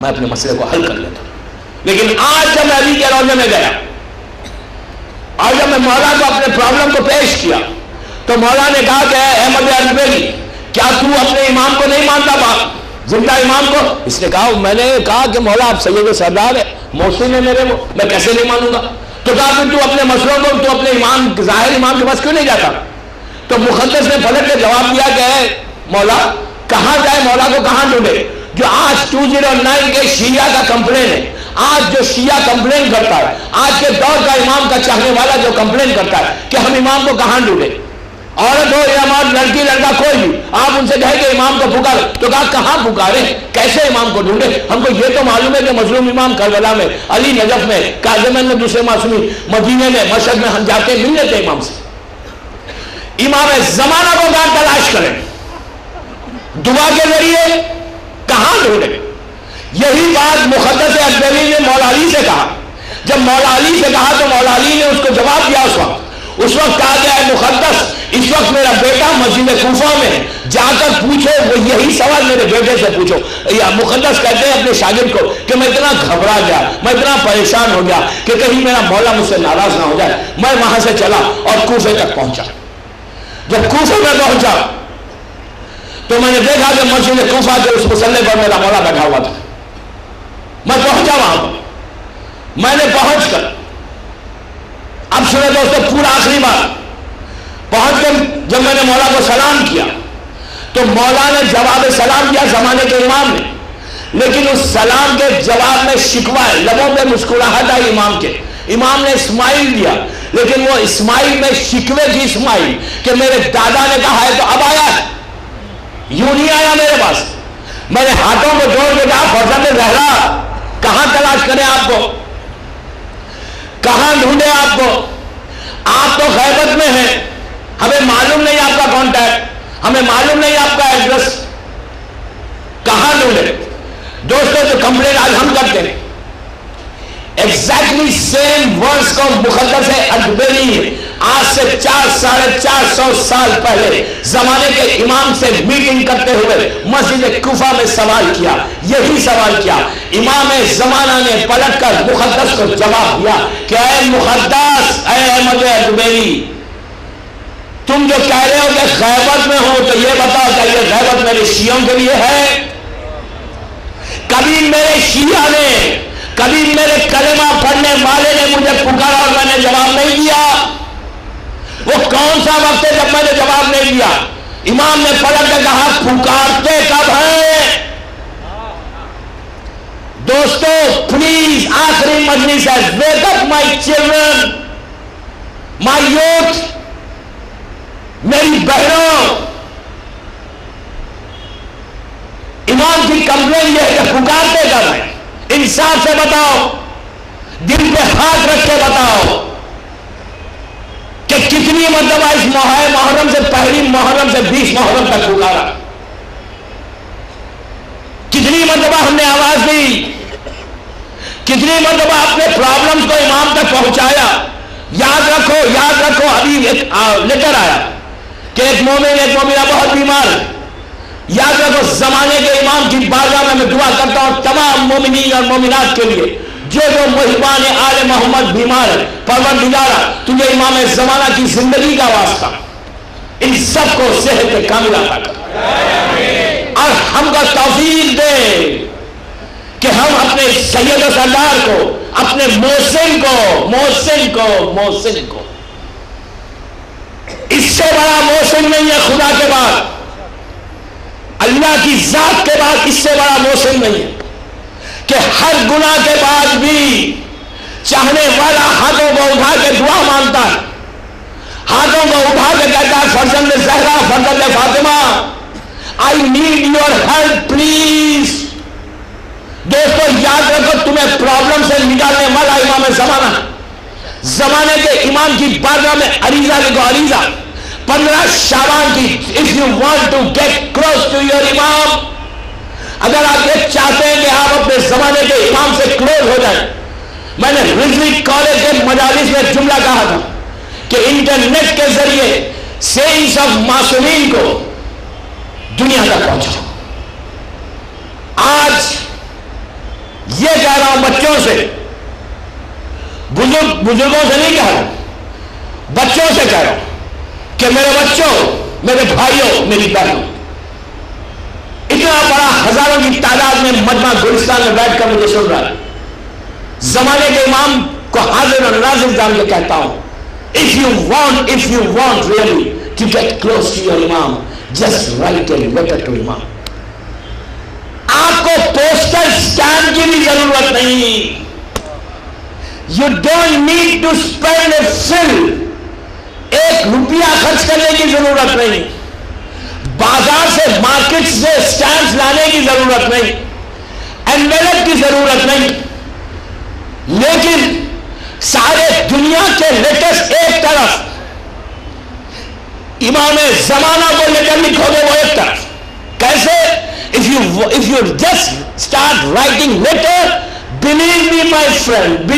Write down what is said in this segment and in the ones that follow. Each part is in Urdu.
میں اپنے مسئلے کو حل کر لیتا ہوں. لیکن آج جب میں علی کے روضے میں گیا اور جب میں مولا کو اپنے پرابلم کو پیش کیا تو مولا نے کہا کہ احمد اربیلی کیا تو اپنے امام کو نہیں مانتا؟ زندہ امام کو. اس نے کہا میں نے کہا کہ مولا آپ سید سردار ہے، محسن ہے میرے، میں کیسے نہیں مانوں گا؟ تو کہا کہ تو اپنے مسئلوں کو تو اپنے امام ظاہر امام کے پاس کیوں نہیں جاتا؟ تو مقدس نے پلٹ کے جواب دیا کہ مولا کہاں جائے، مولا کو کہاں ڈھونڈے؟ جو آج 209 کے شیعہ کا کمپلین ہے، آج جو شیعہ کمپلین کرتا ہے، آج کے دور کا امام کا چاہنے والا جو کمپلین کرتا ہے کہ ہم امام کو کہاں ڈھونڈے، عورت ہو یا مرد، لڑکی لڑکا کوئی بھی، آپ ان سے کہے کہ امام کو پکار، تو کہا کہاں پکارے، کیسے امام کو ڈھونڈے؟ ہم کو یہ تو معلوم ہے کہ مظلوم امام کربلا میں، علی نجف میں، کاظمین میں، دوسرے معصومی مدینے میں، مشہد میں ہم جاتے مل لیتے امام سے. امام زمانہ کو کہاں تلاش کریں؟ دعا کے ذریعے کہاں ڈھونڈے؟ یہی بات مقدس اربیلی نے مولا علی سے کہا. جب مولا علی سے کہا تو مولا علی نے اس کو جواب دیا. اس وقت کہا گیا ہے مقدس اس وقت میرا بیٹا مسجد کوفہ میں ہے، جا کر پوچھو، وہ یہی سوال میرے بیٹے سے پوچھو. یا مقدس کہتے ہیں اپنے شاگرد کو کہ میں اتنا گھبرا گیا، میں اتنا پریشان ہو گیا کہ کہیں میرا مولا مجھ سے ناراض نہ ہو جائے. میں وہاں سے چلا اور کوفے تک پہنچا. جب کوفے میں پہنچا تو میں نے دیکھا کہ مسجد کوفہ کے اس مصلی پر میرا مولا بیٹھا ہوا تھا. میں پہنچا وہاں پر. میں نے پہنچ کر اب سنے دوستو پورا آخری بات، پہنچ کر جب میں نے مولا کو سلام کیا تو مولا نے جواب سلام دیا زمانے کے امام نے، لیکن اس سلام کے جواب میں شکوہ ہے، لبوں پہ مسکراہٹ آئی امام کے. امام نے اسماعیل دیا، لیکن وہ اسماعیل میں شکوے کی اسماعیل کہ میرے دادا نے کہا ہے تو اب آیا ہے، یوں نہیں آیا میرے پاس. میں نے ہاتھوں کو جوڑ کے کہا فرزند زہرا کہاں تلاش کریں آپ کو، کہاں ڈھونڈے آپ کو؟ آپ تو غیبت میں ہیں، ہمیں معلوم نہیں آپ کا کانٹیکٹ، ہمیں معلوم نہیں آپ کا ایڈریس، کہاں ڈھونڈے؟ دوستوں جو کمپلین آج ہم کرتے ہیں ایگزیکٹلی سیم ورڈز کو مقدس اربیلی آج سے 400 سال پہلے زمانے کے امام سے میٹنگ کرتے ہوئے مسجد کوفہ میں سوال کیا. یہی سوال کیا. امام زمانہ نے پلٹ کر مقدس کو جواب دیا کہ اے مقدس، اے احمد اربیلی، تم جو کہہ رہے ہو کہ غیبت میں ہو تو یہ بتاؤ کہ یہ غیبت میرے شیعوں کے لیے ہے؟ کبھی میرے شیعہ نے، کبھی میرے کلمہ پڑھنے والے نے مجھے پکارا اور میں نے جواب نہیں دیا؟ وہ کون سا وقت ہے جب میں نے جواب نہیں دیا؟ امام نے پلٹ کے کہا پکارتے کب ہیں؟ دوستو پلیز آخری مجلس ہے، wake up my children, my youth، میری بہنوں. امام کی کمپلین یہ ہے کہ پکارتے کب ہیں؟ انصاف سے بتاؤ، دل پہ ہاتھ رکھ کے بتاؤ کہ کتنی مرتبہ اس محرم سے پہلی محرم سے 20 محرم تک پکارا، کتنی مرتبہ ہم نے آواز دی، کتنی مرتبہ اپنے پرابلمز کو امام تک پہنچایا. یاد رکھو ابھی ایک لیٹر آیا کہ ایک مومنہ بہت بیمار ہے. یاد رکھو زمانے کے امام کی بارگاہ میں دعا کرتا ہوں تمام مومنین اور مومنات کے لیے جو محبان آل محمد بیمار ہے، پروردگارا تجھے امام زمانہ کی زندگی کا واسطہ ان سب کو صحت کاملہ عطا کر اور ہم کا توفیق دے کہ ہم اپنے سید و سردار کو، اپنے محسن کو اس سے بڑا محسن نہیں ہے خدا کے بعد، اللہ کی ذات کے بعد اس سے بڑا محسن نہیں ہے کہ ہر گناہ کے بعد بھی چاہنے والا ہاتھوں کو اٹھا کے دعا مانگتا ہے، ہاتھوں کو اٹھا کے کہتا ہے فرزند زہرا، فرزند Fatima, I need your help please. دوستو یاد رکھو تمہیں پرابلم سے نکالنے والا امام زمانے کے امام کی بارگاہ میں عریضہ لکھو، عریضہ 15 شعبان کی. if you want to get close to your امام، اگر آپ یہ چاہتے ہیں کہ آپ اپنے زمانے کے امام سے کلوز ہو جائیں. میں نے رضوی کالج کے مجالس میں جملہ کہا تھا کہ انٹرنیٹ کے ذریعے سینس آف معصومین کو دنیا تک پہنچا. آج یہ کہہ رہا ہوں بچوں سے، بزرگوں سے نہیں کہہ رہا ہوں، بچوں سے کہہ رہا ہوں کہ میرے بچوں، میرے بھائیوں، میری بہنوں، اتنا بڑا ہزاروں کی تعداد میں مجمع گلستان میں بیٹھ کر مجھے سن رہا ہے، زمانے کے امام کو حاضر اور ناظر جان کے کہتا ہوں، if you want really to get close to your imam, just write a letter to imam. آپ کو پوسٹر اسٹیمپ کی بھی ضرورت نہیں، you don't need to spend a fill، ایک روپیہ خرچ کرنے کی ضرورت نہیں، بازار سے مارکیٹ سے اسٹیمپس لانے کی ضرورت نہیں، انویلپ کی ضرورت نہیں، لیکن سارے دنیا کے لیٹسٹ ایک طرف، امام زمانہ کو لیٹر لکھو گے وہ ایک طرف. کیسے؟ if you just start writing letter, believe me my friend,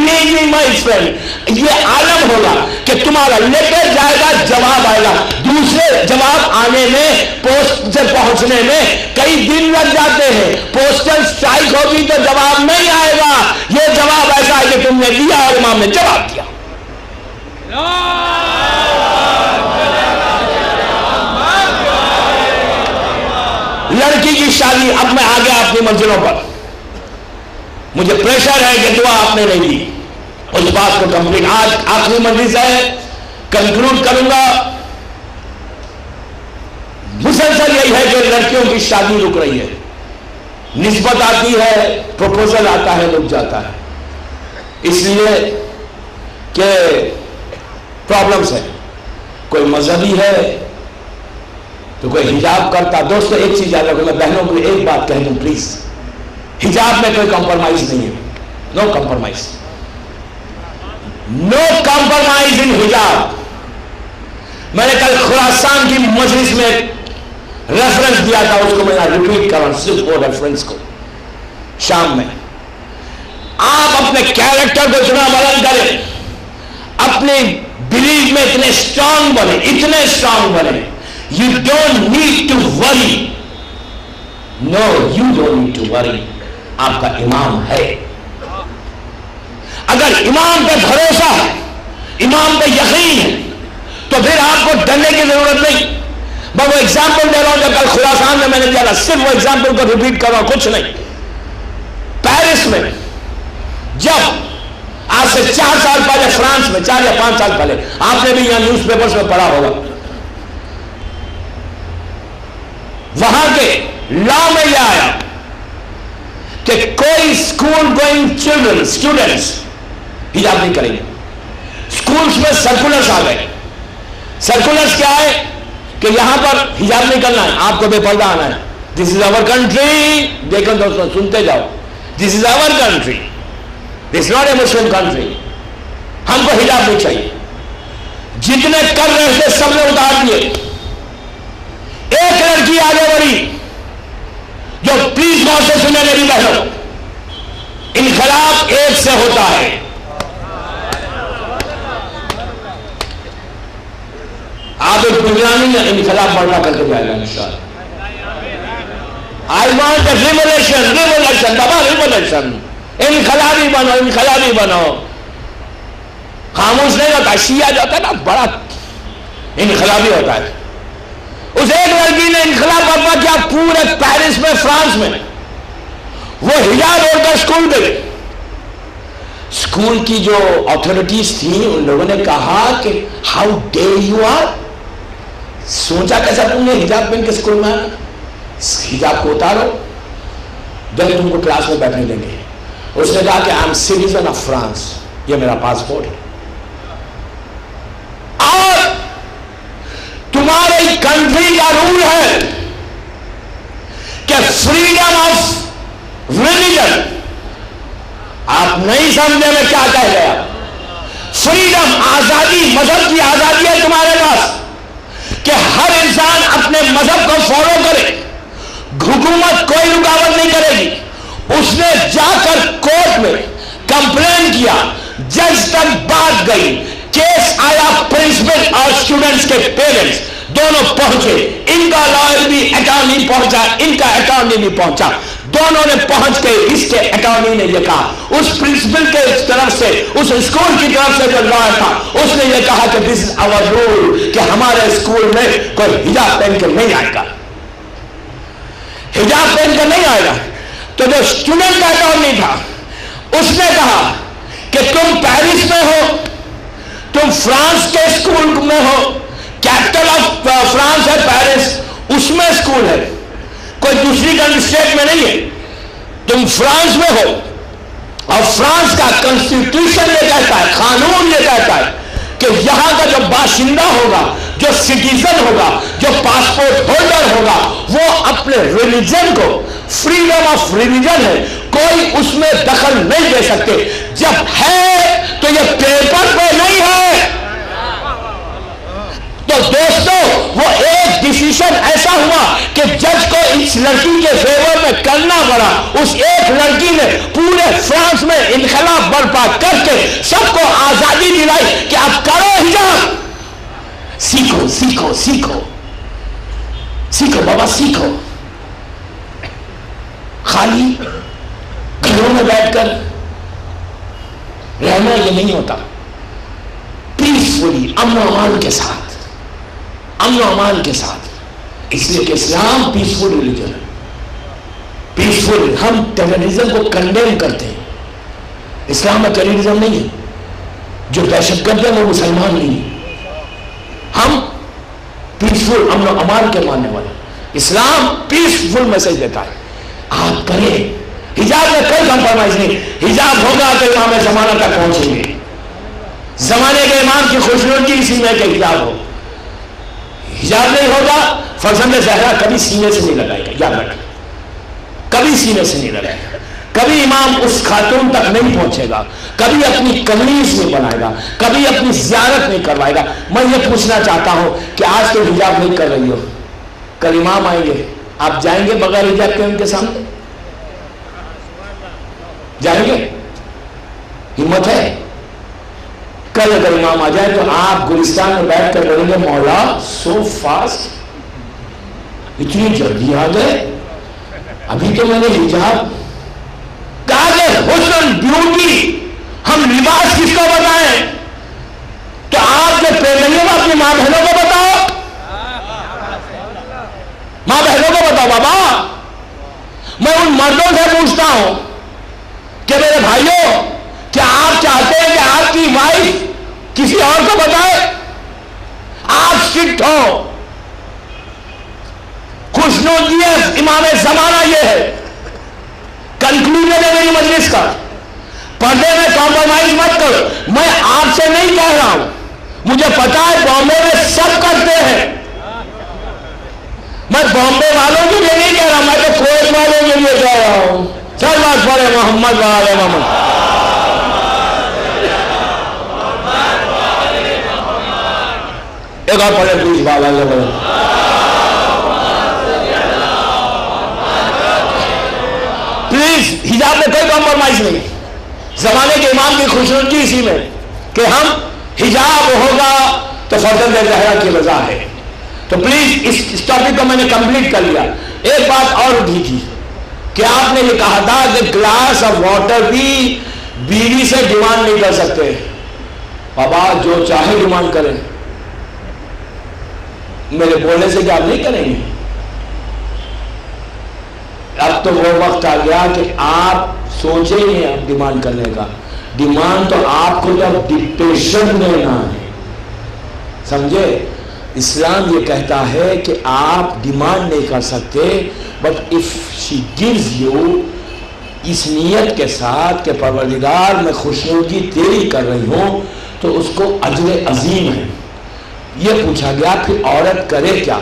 یہ عالم ہوگا کہ تمہارا لیٹر جائے گا، جواب آئے گا، دوسرے جواب آنے میں، پوسٹ سے پہنچنے میں کئی دن لگ جاتے ہیں، پوسٹل اسٹرائک ہوگی تو جواب نہیں آئے گا، یہ جواب ایسا ہے کہ تم نے دیا اور امام نے جواب دیا. لڑکی کی شادی، اب میں آ گیا اپنی منزلوں پر، مجھے پریشر ہے کہ دعا آپ نے نہیں دی اس بات کو کمپلیٹ. آج آخری مجلس ہے، کنکلوڈ کروں گا. مسلسل یہی ہے کہ لڑکیوں کی شادی رک رہی ہے، نسبت آتی ہے، پروپوزل آتا ہے، رک جاتا ہے، اس لیے کہ پرابلمس ہیں. کوئی مذہبی ہے تو کوئی حجاب کرتا. دوستو ایک چیز یاد رکھو، میں بہنوں کو ایک بات کہہ دوں پلیز، حجاب میں کوئی کمپرمائز نہیں ہے، نو کمپرمائز ان حجاب. میں نے کل خراسان کی مجلس میں ریفرنس دیا تھا، اس کو میں نے ریپیٹ کر رہا ہوں، صرف وہ ریفرنس کو. شام میں آپ اپنے کیریکٹر کو اتنا بلند کریں، اپنے بلیف میں اتنے اسٹرانگ بنے. You don't need to worry. No, you don't need to worry. آپ کا امام ہے. اگر امام پہ بھروسہ ہے، امام پہ یقین ہے، تو پھر آپ کو ڈرنے کی ضرورت نہیں. میں وہ ایگزامپل دے رہا ہوں جو کل خراسان میں نے دیا تھا، صرف وہ ایگزامپل کو ریپیٹ کر رہا ہوں، کچھ نہیں. پیرس میں جب آج سے 4 سال پہلے، فرانس میں 4 یا 5 سال پہلے، آپ نے بھی یہاں نیوز پیپرز میں پڑھا ہوگا، وہاں کے لا میں یہ آیا کہ کوئی اسکول گوئنگ اسٹوڈنٹس حجاب نہیں کریں گے. اسکولس میں سرکولرز آ گئے. سرکولرز کیا ہے کہ یہاں پر حجاب نہیں کرنا ہے، آپ کو بے پردہ آنا ہے. This is our country. دیکھو دوستوں، سنتے جاؤ، this is our country, this not a Muslim country. ہم کو حجاب نہیں چاہیے. جتنے کر رہے تھے سب نے اتار دیے. ایک لڑکی آگے بڑھی جو، پلیز غور سے سنیں میری بہنوں، انقلاب ایک سے ہوتا ہے. آپ ایک پروگرام میں انقلاب بڑھنا کر کے جائے گا انشاءاللہ. I want a revolution بابا، ریولیوشن. انقلابی بنو. خاموش نہیں ہوتا، شیعہ جو ہوتا ہے نا بڑا انقلابی ہوتا ہے. اس ایک لڑکی نے انقلاب برپا کیا پورے پیرس میں، فرانس میں. وہ حجاب اوڑھ کر اسکول گئی. اسکول کی جو اتھارٹیز تھی ان لوگوں نے کہا کہ ہاؤ ڈیئر یو آر. سوچا کیسا تم نے حجاب پہن کے اسکول میں آنا، حجاب کو اتارو دین تم کو کلاس میں بیٹھنے دیں گے. اس نے کہا کہ I am citizen of France, یہ میرا پاسپورٹ ہے. اور تمہاری کنٹری کا رول ہے کہ فریڈم آف ریلیجن. آپ نہیں سمجھے میں کیا کہہ گیا. فریڈم، آزادی، مذہب کی آزادی ہے تمہارے پاس کہ ہر انسان اپنے مذہب کو فالو کرے. حکومت کوئی رکاوٹ نہیں کرے گی. اس نے جا کر کورٹ میں کمپلین کیا، جج تک بات گئی، کیس آیا، پرنسپل اور اسٹوڈنٹس کے پیرنٹس دونوں پہنچے. ان کا لائر بھی اٹارنی پہنچا، ان کا اٹارنی بھی پہنچا. دونوں نے پہنچ کے اس کے اٹارنی نے یہ کہا, اس پرنسپل کے طرف سے, اس اسکول کی طرف سے جو لائر تھا, اس نے یہ کہا کہ دس از آور رول, کہ ہمارے اسکول میں کوئی حجاب پہن کے نہیں آئے گا, حجاب پہن کے نہیں آئے گا. تو جو اسٹوڈنٹ کا اٹارنی تھا اس نے کہا کہ تم پیرس میں ہو, تم فرانس کے اسکول میں ہو, کیپٹل آف فرانس ہے پیرس, اس میں اسکول ہے, کوئی دوسری کنٹری اسٹیٹ میں نہیں ہے, تم فرانس میں ہو, اور فرانس کا کنسٹیٹیوشن یہ کہتا ہے, قانون یہ کہتا ہے کہ یہاں کا جو باشندہ ہوگا, جو سٹیزن ہوگا, جو پاسپورٹ ہولڈر ہوگا, وہ اپنے ریلیجن کو, فریڈم آف ریلیجن ہے, کوئی اس میں دخل نہیں دے سکتے. جب ہے تو یہ پیپر پہ نہیں ہے. تو دوستو وہ ایک ڈیسیشن ایسا ہوا کہ جج کو اس لڑکی کے فیور میں کرنا پڑا. اس ایک لڑکی نے پورے فرانس میں انقلاب برپا کر کے سب کو آزادی دلائی کہ اب کرو حجاب, سیکھو سیکھو سیکھو سیکھو بابا سیکھو. خالی گھروں میں بیٹھ کر رہنا یہ نہیں ہوتا, پیسفلی, امن و امان کے ساتھ, امن و امان کے ساتھ. اس لیے کہ اسلام پیسفل ریلیجن ہے, پیسفل. ہم ٹیررزم کو کنڈیم کرتے ہیں, اسلام میں ٹیررزم نہیں ہے, جو دہشت گرد ہے وہ مسلمان نہیں ہے. ہم پیسفل, امن و امان کے ماننے والے. اسلام پیسفل میسج دیتا ہے, آپ کریں. حجاب میں کوئی کمپرومائز نہیں. حجاب ہوگا تو امام زمانہ تک پہنچیں گے. زمانے کے امام کی خوشنودی اسی میں کہ حجاب ہو. حجاب نہیں ہوگا, فرزند زہرا کبھی سینے سے نہیں لگائے گا, یاد رکھیں, کبھی سینے سے نہیں لگائے گا. کبھی امام اس خاتون تک نہیں پہنچے گا, کبھی اپنی قمیص نہیں بنائے گا, کبھی اپنی زیارت نہیں کروائے گا. میں یہ پوچھنا چاہتا ہوں کہ آج تو حجاب نہیں کر رہی ہو, کل امام آئیں گے, آپ جائیں گے بغیر حجاب کے ان کے سامنے؟ جائیں گے؟ ہمت ہے؟ کل اگر امام آ جائے تو آپ گلستان میں بیٹھ کر بولیں گے مولا سو فاسٹ, اتنی جلدی آ گئے, ابھی تو میں نے حجاب کہا کہ حسن بیوٹی ہم لباس کس کو بتائیں؟ تو آپ جو پہلے ہو اپنی ماں بہنوں کو بتاؤ, ماں بہنوں کو بتاؤ. بابا میں ان مردوں سے پوچھتا ہوں کہ میرے بھائیوں, کیا آپ چاہتے ہیں کہ آپ کی وائف کسی اور کو بتائے؟ آپ اسٹرکٹ ہو. خوشنودی امام زمانہ یہ ہے. کنکلوژن ہے میری مجلس کا, پردے میں کمپرومائز مت کرو. میں آپ سے نہیں کہہ رہا ہوں, مجھے پتا ہے بامبے میں سب کرتے ہیں, میں بامبے والوں کے لیے نہیں کہہ رہا, میں تو کوئٹ والوں کے لیے کہہ رہا ہوں. چل بات پڑھے محمد وعلی محمد. ایک اور پڑھے پلیز بات آگے بڑھے. پلیز حجاب میں کوئی کمپرومائز نہیں. زمانے کے امام کی خوشنودی اسی میں کہ ہم حجاب ہوگا تو فرزند زہرا کی رضا ہے. تو پلیز اس ٹاپک کو میں نے کمپلیٹ کر لیا. ایک بات اور اٹھی تھی کہ آپ نے یہ کہا تھا کہ گلاس آف واٹر بھی بیوی سے ڈیمانڈ نہیں کر سکتے. بابا جو چاہے ڈیمانڈ کریں, میرے بولنے سے کیا آپ نہیں کریں گے؟ اب تو وہ وقت آ گیا کہ آپ سوچیں گے آپ ڈیمانڈ کرنے کا. ڈیمانڈ تو آپ کو جب ڈکٹیشن دینا ہے, سمجھے؟ اسلام یہ کہتا ہے کہ آپ ڈیمانڈ نہیں کر سکتے, but if she gives you, اس نیت کے ساتھ کہ پروردگار میں خوشنودی تیری کر رہی ہوں, تو اس کو اجر عظیم ہے. یہ پوچھا گیا پھر عورت کرے کیا؟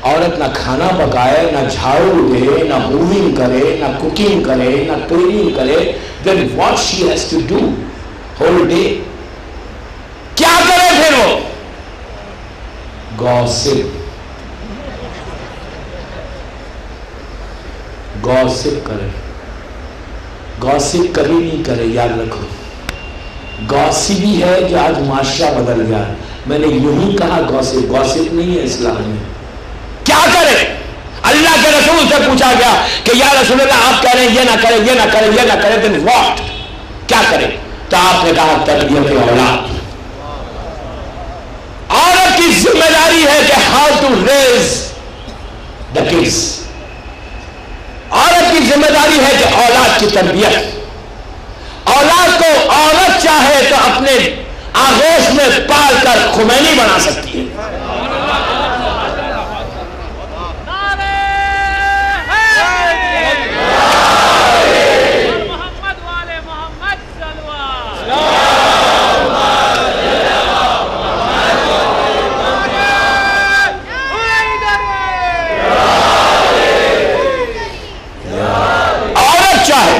عورت نہ کھانا پکائے, نہ جھاڑو دے, نہ ہوونگ کرے, نہ کوکنگ کرے, نہ کلیننگ کرے, then what she has to do whole day? کیا کرے پھر وہ؟ گوسپ کرے. گوسپ کبھی نہیں کرے, یاد رکھو. گوسپ بھی ہے کہ آج معاشرہ بدل گیا. میں نے یوں ہی کہا گوسپ نہیں ہے اسلام میں. کیا کرے؟ اللہ کے رسول سے پوچھا گیا کہ یا رسول اللہ آپ کہہ رہے ہیں یہ نہ کریں یہ نہ کریں یہ نہ کریں، دین واٹ، کیا کریں؟ تو آپ نے کہا تربیت اولاد. عورت کی ذمہ داری ہے کہ how to raise the kids. عورت کی ذمہ داری ہے کہ اولاد کی تربیت. اولاد کو عورت چاہے تو اپنے آغوش میں پال کر خمینی بنا سکتی ہے. عورت چاہے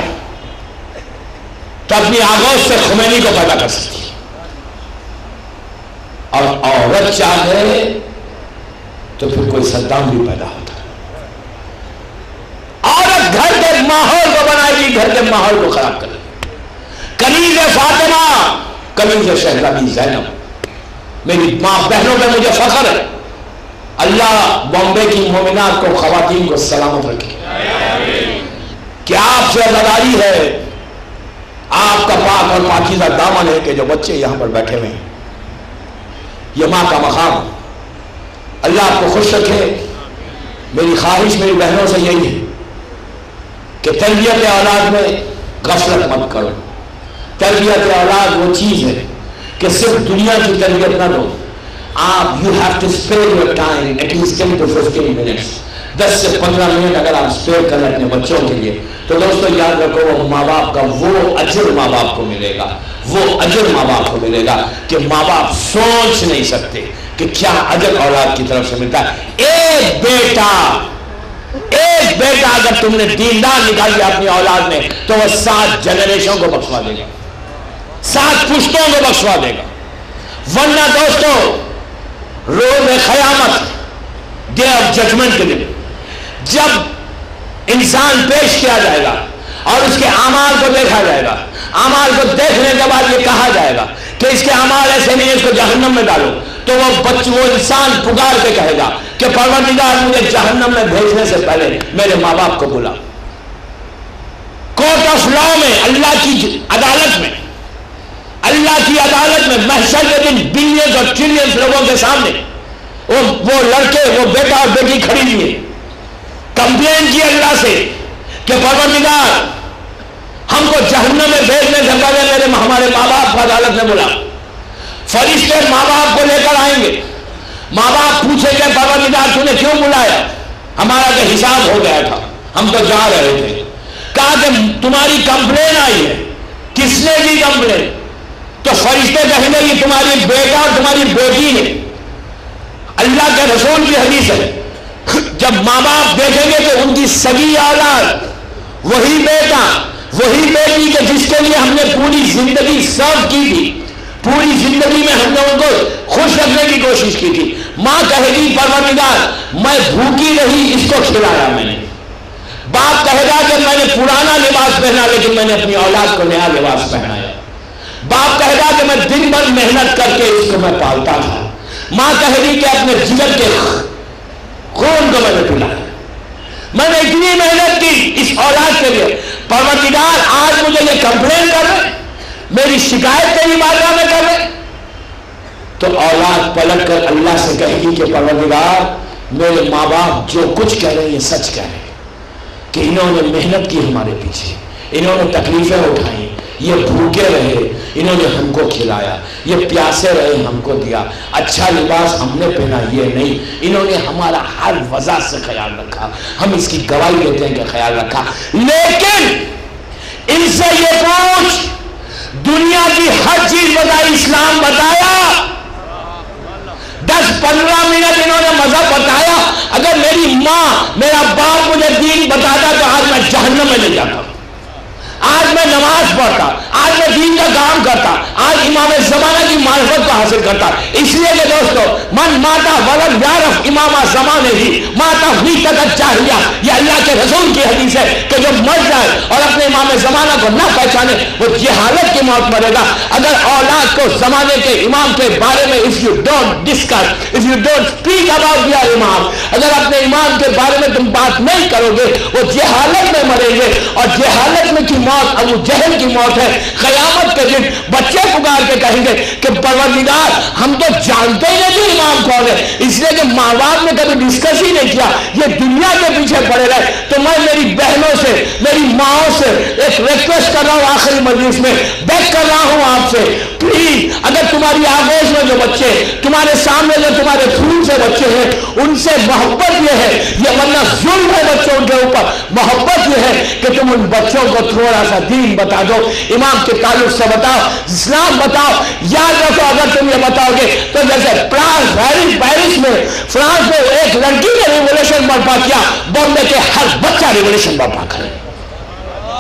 تو اپنی آغوش سے خمینی کو پیدا کر سکتی ہے، اور عورت چاہے تو پھر کوئی صدام بھی پیدا ہوتا ہے. عورت گھر کے ماحول کو بنائے گی، گھر کے ماحول کو خراب کرے گی. کنیز فاطمہ، کنیز شہزادی زینب، میری ماں بہنوں پہ مجھے فخر ہے. اللہ بامبے کی مومنات کو، خواتین کو سلامت رکھے. کیا آپ سے عزاداری ہے، آپ کا پاک اور پاکیزہ دامن ہے کہ جو بچے یہاں پر بیٹھے ہوئے ہیں، یہ ماں کا مقام. اللہ آپ کو خوش رکھے. میری خواہش میری بہنوں سے یہی ہے کہ تربیت اولاد میں غفلت مت کرو. تربیت اولاد وہ چیز ہے کہ صرف دنیا کی تربیت نہ دو. آپ you have to spare your time at least 10 to 15 minutes. 10 سے 15 منٹ اگر آپ اسپیئر کریں اپنے بچوں کے لیے تو دوستو یاد رکھو وہ ماں باپ کا وہ اجر ماں باپ کو ملے گا، وہ اجر ماں باپ کو ملے گا کہ ماں باپ سوچ نہیں سکتے کہ کیا اجر اولاد کی طرف سے ملتا ہے. ایک بیٹا اگر تم نے دیندار نکال دیا اپنی اولاد میں تو وہ 7 جنریشن کو بخشوا دے گا، 7 پشتوں کو بخشوا دے گا. ورنہ دوستو روز قیامت، ڈے آف ججمنٹ کے دن، جب انسان پیش کیا جائے گا اور اس کے اعمال کو دیکھا جائے گا، اعمال کو دیکھنے کے بعد یہ کہا جائے گا کہ اس کے اعمال ایسے نہیں ہیں، اس کو جہنم میں ڈالو، تو وہ انسان پکار کے کہے گا کہ پروردگار مجھے جہنم میں بھیجنے سے پہلے میرے ماں باپ کو بلا. کورٹ آف لا میں، اللہ کی عدالت میں، اللہ کی عدالت میں محشر کے دن بلینز اور ٹریلینز لوگوں کے سامنے وہ لڑکے، وہ بیٹا اور بیٹی کھڑی ہوئی ہے، کمپلین کی اللہ سے کہ پروردگار ہم کو جہنم میں بھیجنے سے پہلے ہمارے ماں باپ کو عدالت میں بلا. فرشتے ماں باپ کو لے کر آئیں گے. ماں باپ پوچھیں گے پروردگار تو نے کیوں بلایا؟ ہمارا تو حساب ہو گیا تھا، ہم تو جا رہے تھے. کہا کہ تمہاری کمپلین آئی ہے. کس نے کی کمپلین؟ تو فرشتے کہیں گے یہ تمہاری بیٹا اور تمہاری بیٹی نے. اللہ کے رسول کی حدیث ہے جب ماں باپ دیکھیں گے کہ ان کی سگی اولاد، وہی بیٹا وہی بیٹی کہ جس کے لیے ہم نے پوری زندگی سرو کی تھی، پوری زندگی میں ہم نے ان کو خوش رکھنے کی کوشش کی تھی، ماں کہے گی پروردگار میں بھوکی رہی، اس کو کھلایا میں نے. باپ کہے گا کہ میں نے پرانا لباس پہنا لیکن میں نے اپنی اولاد کو نیا لباس پہنایا. باپ کہے گا کہ میں دن بھر محنت کر کے اس کو میں پالتا تھا. ماں کہے گی کہ اپنے جگر کے خون کو میں نے پلایا، میں نے اتنی محنت کی اس اولاد کے لیے. پروردگار آج مجھے یہ کمپلین کر رہے، میری شکایت تیری بارگاہ میں کر رہے. تو اولاد پلٹ کر اللہ سے کہے گی کہ پروردگار میرے ماں باپ جو کچھ کہہ رہے ہیں یہ سچ کہہ رہے ہیں کہ انہوں نے محنت کی ہمارے پیچھے، انہوں نے تکلیفیں اٹھائیں، یہ بھوکے رہے، انہوں نے ہم کو کھلایا، یہ پیاسے رہے ہم کو دیا، اچھا لباس ہم نے پہنا یہ نہیں، انہوں نے ہمارا ہر وجہ سے خیال رکھا، ہم اس کی گواہی دیتے ہیں کہ خیال رکھا. لیکن ان سے یہ پوچھ دنیا کی ہر چیز بتائی، اسلام بتایا، 10-15 منٹ انہوں نے مذہب بتایا. اگر میری ماں میرا باپ مجھے دین بتاتا تو آج میں جہنم میں نہیں جاتا، آج میں نماز پڑھتا، آج میں دین کا کام کرتا, آج امام زمانہ کی معرفت کو حاصل کرتا. اس لیے کہ دوستو من ماتا ولد یعرف امام زمانے ہی ماتا ہوئی تک چاہیے, یہ اللہ کے رسول کی حدیث ہے کہ جو مر جائے اور اپنے امام زمانہ کو نہ پہچانے وہ جہالت کی موت مرے گا. اگر اولاد کو زمانے کے امام کے بارے میں if you don't discuss, if you don't speak about your امام, اگر اپنے امام کے بارے میں تم بات نہیں کرو گے وہ جہالت میں مریں گے, اور جہالت میں کی موت ابو جہل کی موت ہے. قیامت کے دن بچے پکار کے کہیں گے کہ پروردگار ہم تو جانتے ہی نہیں امام کون ہے, اس لیے کہ ماں باپ نے کبھی ڈسکس ہی نہیں کیا, یہ دنیا کے پیچھے پڑے رہے. تو میں میری بہنوں سے میری ماؤں سے ایک ریکویسٹ کر رہا ہوں, آخری مجلس میں بیگ کر رہا ہوں آپ سے, پلیز اگر تمہاری آگوش میں جو بچے تمہارے سامنے جو تمہارے خون سے بچے ہیں ان سے محبت یہ ہے, یہ ورنہ ظلم ہے بچوں کے اوپر, محبت یہ ہے کہ تم ان بچوں کو تھوڑا سا دین بتا دو, امام کے تعلق سے بتاؤ, اسلام بتاؤ. یاد رکھو اگر تم یہ بتاؤ گے تو جیسے پیرس میں فرانس میں ایک لڑکی نے ریولیوشن برپا کیا, بامبے کے ہر بچہ ریولیوشن برپا کرے.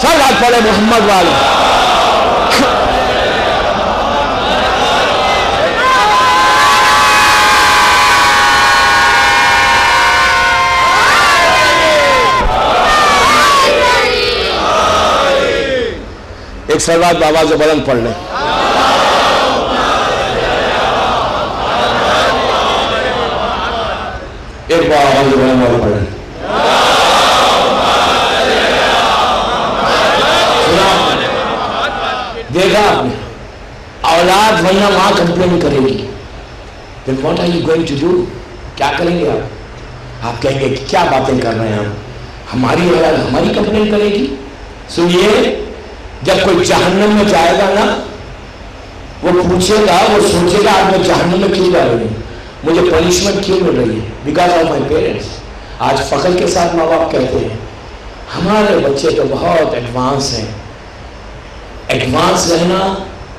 سب بات پڑھے محمد والے. ایک سلوات بآواز بلند پڑھ لیں. ایک بار آواز بلند پڑھ لیں. دیکھا آپ نے, اولاد ورنہ ماں کمپلین کرے گی, then what are you going to do, کیا کریں گے آپ؟ آپ کہیں گے کہ کیا باتیں کر رہے ہیں ہم, ہماری اولاد ہماری کمپلین کرے گی. سنیے, جب کوئی جہنم میں جائے گا نا وہ پوچھے گا, وہ سوچے گا آج میں جہنم میں کیوں جا رہی ہوں, مجھے پنشمنٹ کیوں مل رہی ہے, بیکاز آف مائی پیرنٹس. آج فخر کے ساتھ ماں باپ کہتے ہیں ہمارے بچے تو بہت ایڈوانس ہیں. ایڈوانس رہنا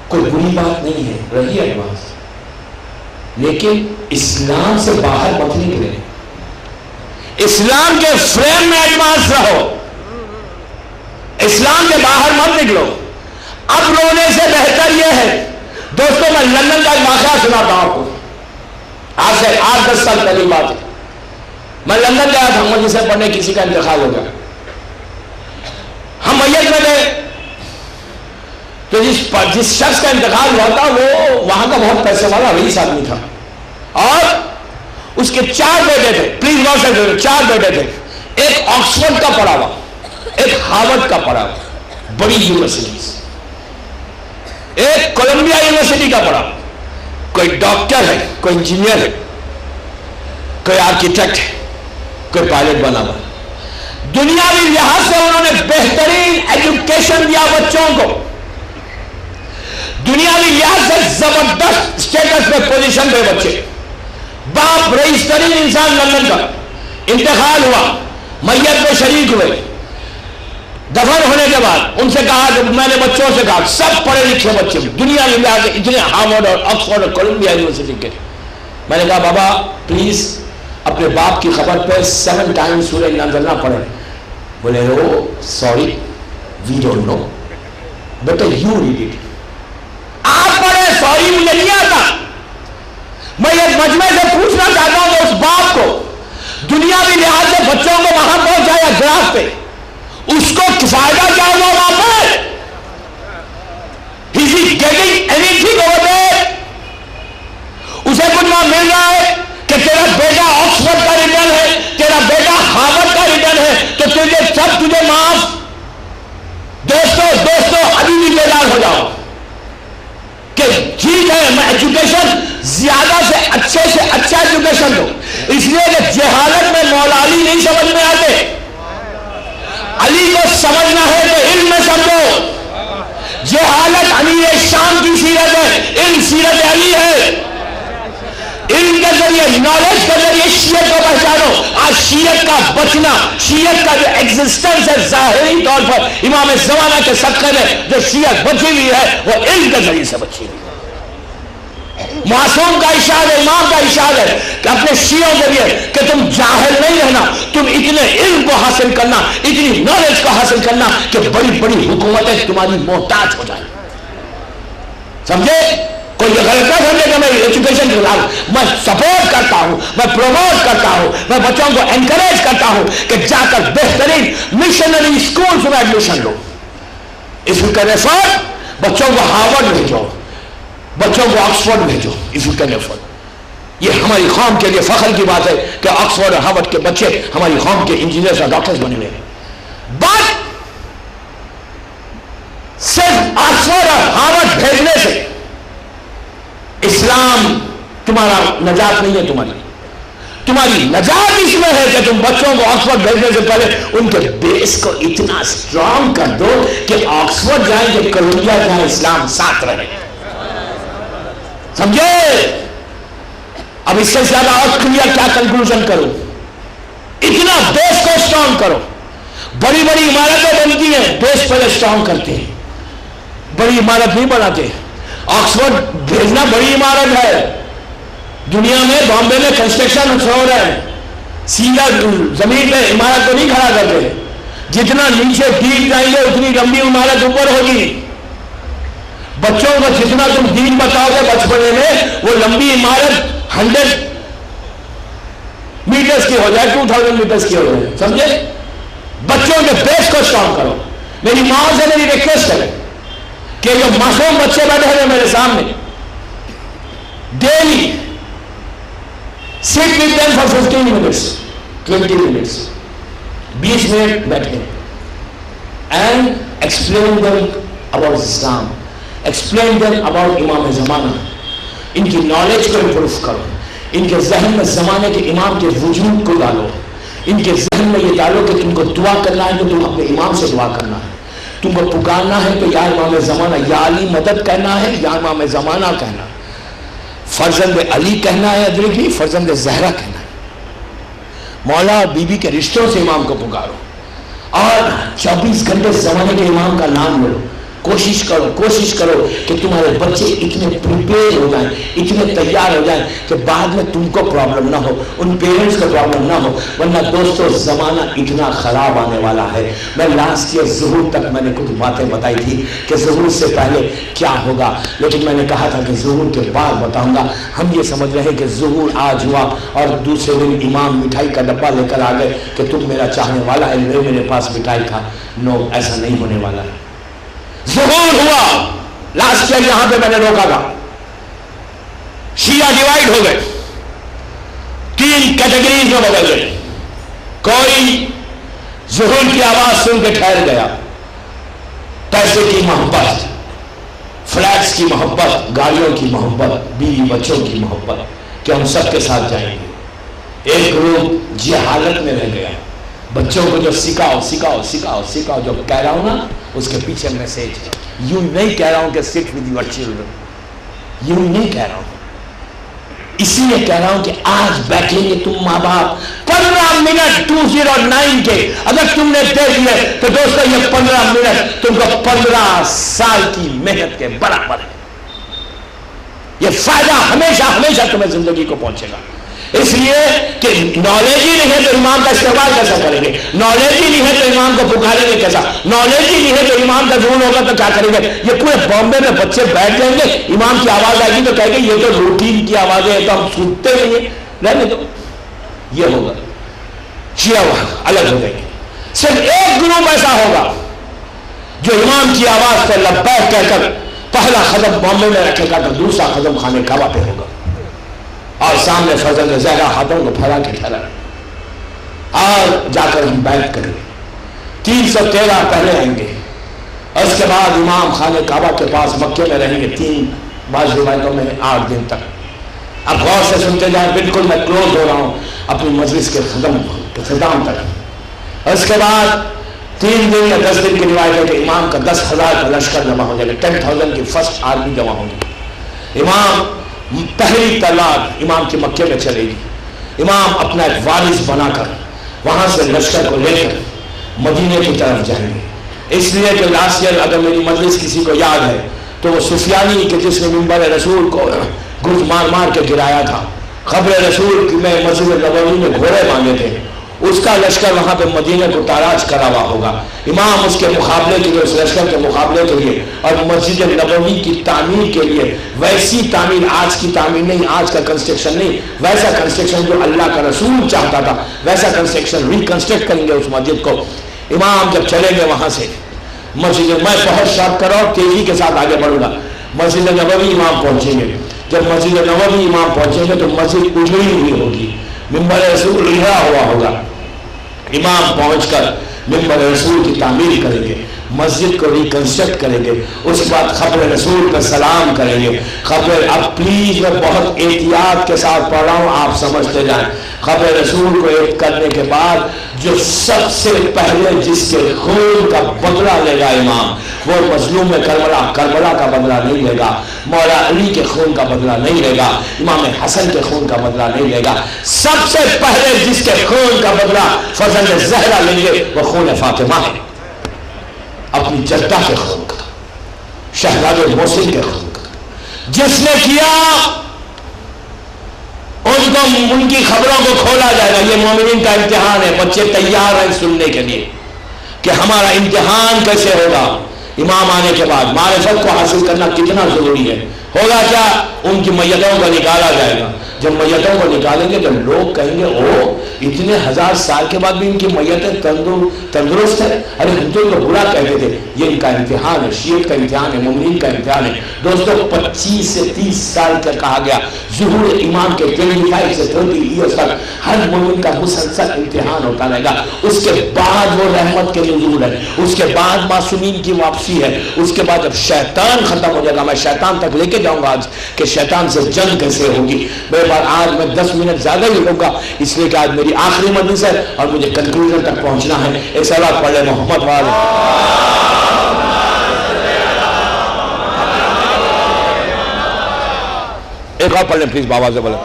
کوئی بری بات نہیں ہے, رہی ایڈوانس, لیکن اسلام سے باہر مت نکلے, اسلام کے فریم میں ایڈوانس رہو, اسلام کے باہر مت نکلو. اب رونے سے بہتر یہ ہے دوستوں, میں لندن کا ایک واقعہ سناتا ہوں آپ کو. آج سے 8-10 سال پہلی بات ہے, میں لندن گیا تھا مجھے سے پڑھنے, کسی کا انتقال ہو گیا, ہم میت میں گئے تو جس شخص کا انتقال ہوا تھا وہ وہاں کا بہت پیسے والا رئیس آدمی تھا, اور اس کے 4 بیٹے تھے. پلیز غور سے دیکھو, 4 بیٹے تھے. ایک آکسفورڈ کا پڑھا ہوا, ایک ہارورڈ کا پڑھا ہوا, بڑی یونیورسٹیز, ایک کولمبیا یونیورسٹی کا پڑھا, کوئی ڈاکٹر ہے, کوئی انجینئر ہے, کوئی آرکیٹیکٹ ہے, کوئی پائلٹ بنا ہوا. دنیاوی لحاظ سے انہوں نے بہترین ایجوکیشن دیا بچوں کو, دنیاوی لحاظ سے زبردست اسٹیٹس پہ پوزیشن پہ بچے. باپ رئیس ترین انسان لندن کا, انتقال ہوا, میت میں شریک ہوئے, دفن ہونے کے بعد ان سے کہا کہ میں نے بچوں سے کہا سب پڑھے لکھے بچے دنیا میں لحاظ سے اتنے ہارورڈ اور آکسفورڈ اور کولمبیا یونیورسٹی کے, میں نے کہا بابا پلیز اپنے باپ کی خبر پہ 7 ٹائمز سورہ نازل نہ پڑھے. بولے oh sorry we don't know, بیٹا یو ریڈ اٹ. آپ پڑھے, سوری مجھے نہیں آتا. میں ایک مجمع سے پوچھنا چاہتا ہوں کہ اس باپ کو دنیاوی لحاظ سے بچوں کو وہاں پہنچایا گراف پہ, اس کو فائدہ کیا ہوا وہاں پہ؟ Is he getting anything over there? اسے کچھ وہاں مل رہا ہے کہ تیرا بیٹا آکسفورڈ کا ریٹرن ہے, تیرا بیٹا ہارورڈ کا ریٹرن ہے, تو تجھے معاف. دوستو ابھی بھی بیدار ہو جاؤ کہ ٹھیک ہے میں ایجوکیشن زیادہ سے اچھا ایجوکیشن دو, اس لیے کہ جہالت میں مولا علی نہیں سمجھ میں آتے. علی کو سمجھنا ہے تو علم میں سمجھو. جہالت امیر شام کی سیرت ہے, علم سیرت علی ہے. علم کے ذریعے, نالج کے ذریعے شیعت کو پہچانو. آج شیعت کا بچنا, شیعت کا جو ایگزسٹنس ہے ظاہری طور پر امام زمانہ کے صدقے میں جو شیعت بچی ہوئی ہے وہ علم کے ذریعے سے بچی ہوئی ہے. معصوم کا ارشاد ہے, امام کا ارشاد ہے کہ اپنے شیعوں کے لیے کہ تم جاہل نہیں رہنا, تم اتنے علم کو حاصل کرنا, اتنی نالج کو حاصل کرنا کہ بڑی بڑی حکومتیں تمہاری محتاج ہو جائیں. سمجھے؟ کوئی یہ غلط نہ سمجھے کہ میں ایجوکیشن کے خلاف، میں سپورٹ کرتا ہوں، میں پروموٹ کرتا ہوں، میں بچوں کو انکریج کرتا ہوں کہ جا کر بہترین مشنری اسکولز میں ایڈمیشن لو. اف یو کین افورڈ، بچوں کو ہارورڈ بھیجو، بچوں کو آکسفورڈ بھیجو اف یو کین افورڈ. یہ ہماری قوم کے لیے فخر کی بات ہے کہ آکسفورڈ اور ہارورڈ کے بچے ہماری قوم کے انجینئرز اور ڈاکٹرز بنے ہوئے ہیں. بٹ صرف آکسفورڈ اور ہارورڈ بھیجنے سے اسلام تمہارا نجات نہیں ہے. تمہاری نجات اس میں ہے کہ تم بچوں کو آکسفورڈ بھیجنے سے پہلے ان کے بیس کو اتنا اسٹرانگ کر دو کہ آکسفورڈ جائیں کہ کولمبیا جائیں، اسلام ساتھ رہے. سمجھے؟ اب اس سے زیادہ اور کلیئر کیا کنکلوژن کروں؟ اتنا بیس کو اسٹرانگ کرو. بڑی بڑی عمارتیں بنتی ہیں، بیس پر اسٹرانگ کرتے ہیں، بڑی عمارت نہیں بناتے. آکسفورڈ بھیجنا بڑی عمارت ہے. دنیا میں بامبے میں کنسٹرکشن ہو رہا ہے، سیدھا زمین پہ عمارت کو نہیں کھڑا کرتے. جتنا نیچے ڈیپ جائیں گے اتنی لمبی عمارت اوپر ہوگی. بچوں کو جتنا تم دین بتاؤ گے بچپنے میں، وہ لمبی عمارت 100 میٹرز کی ہو جائے، 2000 میٹرز کی ہو جائے. سمجھے؟ بچوں کے بیس کو اسٹرانگ کرو. میری ماں سے میری ریکویسٹ ہے کہ جو معصوم بچے بیٹھے ہیں میرے سامنے، daily sit with them for 15 minutes 20 minutes 20 minute بیٹھے and explain them about Islam, explain them about امام زمانہ. ان کی نالج کو امپروو کرو. ان کے ذہن میں زمانے کے امام کے وجود کو ڈالو. ان کے ذہن میں یہ ڈالو کہ تم کو دعا کرنا ہے تو تم اپنے امام سے دعا کرنا ہے. تم کو پکارنا ہے تو یا امام زمانہ، یا علی مدد کہنا ہے، یا امام زمانہ کہنا ہے. فرزند علی کہنا ہے، ادرکی فرزند زہرا کہنا ہے. مولا اور بی بی کے رشتوں سے امام کو پکارو اور 24 گھنٹے زمانے کے امام کا نام لو. کوشش کرو کہ تمہارے بچے اتنے پریپیئر ہو جائیں، اتنے تیار ہو جائیں کہ بعد میں تم کو پرابلم نہ ہو، ان پیرنٹس کو پرابلم نہ ہو. ورنہ دوستو زمانہ اتنا خراب آنے والا ہے. میں لاسٹ ایئر ظہور تک میں نے کچھ باتیں بتائی تھی کہ ظہور سے پہلے کیا ہوگا، لیکن میں نے کہا تھا کہ ظہور کے بعد بتاؤں گا. ہم یہ سمجھ رہے ہیں کہ ظہور آج ہوا اور دوسرے دن امام مٹھائی کا ڈبہ لے کر آ گئے کہ تم میرا چاہنے والا ہے، میرے پاس مٹھائی تھا. نو، ایسا نہیں ہونے والا ہے. ظہور ہوا لاسٹ ایئر، یہاں پہ میں نے روکا تھا. شیعہ ڈیوائیڈ ہو گئے، 3 کیٹیگریز میں بدل گئے. کوئی ظہور کی آواز سن کے ٹھہر گیا. پیسے کی محبت، فلیٹس کی محبت، گاڑیوں کی محبت، بیوی بچوں کی محبت کہ ہم سب کے ساتھ جائیں گے. ایک گروپ جہالت میں رہ گیا. بچوں کو جو سکھاؤ جو کہہ رہا ہوں نا اس کے پیچھے میسج ہے. یوں نہیں کہہ رہا ہوں کہ sit with your children، یوں نہیں کہہ رہا ہوں. اسی لیے کہہ رہا ہوں کہ آج بیٹھیں گے تم ماں باپ 15 منٹ 209 کے اگر تم نے دے دیے تو دوستو یہ 15 منٹ تم کو 15 سال کی محنت کے برابر ہے. یہ فائدہ ہمیشہ تمہیں زندگی کو پہنچے گا. اس لیے کہ نالج ہی نہیں ہے تو امام کا استقبال کیسا کریں گے، نالج ہی نہیں ہے تو امام کو پکاریں گے کیسا، نالج ہی نہیں ہے تو امام کا ظہور ہوگا تو کیا کریں گے. یہ پورے بامبے میں بچے بیٹھ جائیں گے، امام کی آواز آئے گی تو کہیں گے یہ تو روٹین کی آواز ہے، تو ہم سنتے نہیں ہیں، رہنے دو. یہ ہوگا. شیعہ الگ ہو جائیں گے. صرف ایک گروپ ایسا ہوگا جو امام کی آواز سے لبیک کہہ کر پہلا قدم بامبے میں رکھے گا تو دوسرا قدم خانے کعبہ پہ ہوگا اور سامنے فرزند زہرا ہاتھوں کو پھیلا کے ٹھہرا اور جا کر ہم بیعت کریں گے. 313 پہلے آئیں گے اور اس کے بعد امام خانے کعبہ کے پاس مکے میں رہیں گے 3 بعض روایتوں میں 8 دن تک. اب غور سے سنتے جائیں، بالکل میں کلوز ہو رہا ہوں اپنی مجلس کے ختم تک. اور اس کے بعد 3 دن یا 10 دن کی روایت ہے کہ امام کا 10,000 کا لشکر جمع ہو جائے گا. 10,000 کی فرسٹ آرمی جمع ہوگی. امام پہلی تلوار امام کی مکے میں چلے گی. امام اپنا ایک وارث بنا کر وہاں سے لشکر کو لے کر مدینے کی طرف جائیں گے. اس لیے کہ لاسٹ ایئر اگر میری مجلس کسی کو یاد ہے تو وہ سفیانی کہ جس نے منبر رسول کو گرز مار کے گرایا تھا. قبر رسول میں مسجد نبوی میں گھوڑے باندھے تھے، اس کا لشکر وہاں پہ مدینے کو تاراج کرا ہوا ہوگا، امام اس کے مقابلے کے لیے، اس لشکر کے مقابلے کے لیے اور مسجد نبوی کی تعمیر کے لیے ویسی تعمیر، آج کی تعمیر نہیں، آج کا کنسٹرکشن نہیں، ویسا کنسٹرکشن جو اللہ کا رسول چاہتا تھا ویسا کنسٹرکشن ریکنسٹرکٹ کریں گے اس مسجد کو۔ امام جب چلیں گے وہاں سے مسجد، میں بہت شارٹ کر رہا ہوں، تیزی کے ساتھ آگے بڑھوں گا، مسجد نبوی امام پہنچیں گے، جب مسجد نبوی امام پہنچیں گے تو مسجد اجڑی ہوئی ہوگی، ممبر رسول اجڑا ہوا ہوگا، امام پہنچ کر ممبر رسول کی تعمیر کریں گے، مسجد کو ریکنسٹرکٹ کریں گے، اس کے بعد خبر رسول پر سلام کریں گے۔ خبر، اب پلیز میں بہت احتیاط کے ساتھ پڑھ رہا ہوں، آپ سمجھتے جائیں، خبر رسول کو ایڈ کرنے کے بعد جو سب سے پہلے جس کے خون کا بدلہ لے گا امام، وہ مظلوم کربلا کا بدلہ نہیں لے گا، مولا علی کے خون کا بدلہ نہیں لے گا، امام حسن کے خون کا بدلہ نہیں لے گا، سب سے پہلے جس کے خون کا بدلہ فرزند زہرا لیں گے وہ خون فاطمہ ہے، اپنی جدہ کے خون کا، شہزادے محسن کے خون کا، جس نے کیا ان کی خبروں کو کھولا جائے گا۔ یہ مومنین کا امتحان ہے، بچے تیار ہیں سننے کے لیے کہ ہمارا امتحان کیسے ہوگا، امام آنے کے بعد معرفت کو حاصل کرنا کتنا ضروری ہے۔ ہوگا کیا؟ ان کی میتوں کو نکالا جائے گا، جب میتوں کو نکالیں گے تو لوگ کہیں گے او اتنے ہزار سال کے بعد بھی ان کی میتیں تندرست ہے، ارے ہم تو ان کو برا کہتے تھے۔ یہ ان کا امتحان ہے، شیعت کا امتحان ہے، مومنین کا امتحان ہے۔ دوستو 25 سے 30 سال کا کہا گیا ظہور امام کے 25 سے 30 ایئرس تک ہر مومن کا مسلسل امتحان ہوتا رہے گا۔ اس کے بعد وہ رحمت کے نزول ہے، اس کے بعد معصومین کی واپسی ہے، اس کے بعد جب شیطان ختم ہو جائے گا۔ میں شیطان تک لے کے جاؤں گا آج کہ شیطان سے جنگ کیسے ہوگی۔ میرے بات آج میں 10 منٹ زیادہ ہی لوں گا اس لیے کہ آج میری آخری مجلس ہے اور مجھے کنکلوژن تک پہنچنا ہے۔ ایک صلوات پڑھ لیں محمد والے۔ ایک اور پڑھ لیں پلیز بابا سے بولیں۔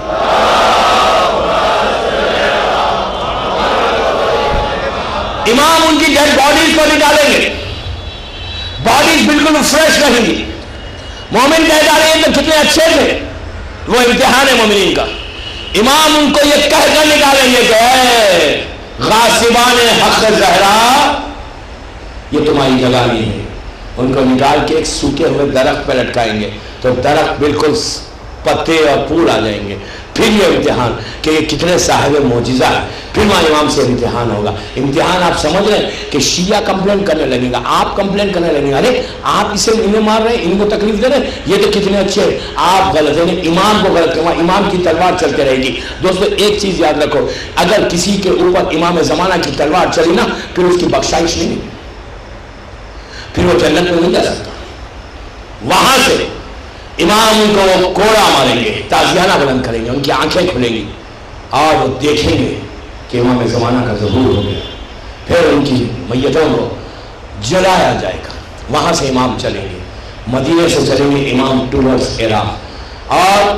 امام ان کی ڈیڈ باڈیز کو نکالیں گے، باڈیز بالکل فریش رہیں گی۔ مومن کہہ جا رہے ہیں تو کتنے اچھے تھے، وہ امتحان ہے مومنین کا۔ امام ان کو یہ کہہ کر نکالیں گے کہ اے غاصبان حق زہرا، یہ تمہاری جگہ نہیں ہے۔ ان کو نکال کے ایک سوکھے ہوئے درخت پہ لٹکائیں گے تو درخت بالکل پتے اور پھول آ جائیں گے۔ پھر یہ امتحان کہ یہ کتنے صاحب معجزہ ہے، پھر وہاں امام سے امتحان ہوگا۔ امتحان آپ سمجھ رہے ہیں کہ شیعہ کمپلین کرنے لگے گا، آپ کمپلین کرنے لگیں گے، ارے آپ اسے انہیں مار رہے ہیں، ان کو تکلیف دے رہے ہیں، یہ تو کتنے اچھے ہیں، آپ غلط ہیں، امام کو غلط کروا، امام کی تلوار چلتے رہے گی۔ دوستو ایک چیز یاد رکھو، اگر کسی کے اوپر امام زمانہ کی تلوار چلی نا پھر اس کی بخشائش نہیں، پھر وہ جنت میں نہیں جا سکتا۔ وہاں سے امام ان کو کوڑا ماریں گے، تازیانہ بلند کریں گے، ان کی آنکھیں کھلیں گی اور وہ دیکھیں گے کہ امام زمانہ کا ظہور ہو گیا۔ پھر ان کی میتوں کو جلایا جائے گا۔ وہاں سے امام چلیں گے، مدینے سے چلیں گے امام ٹورس عراق، اور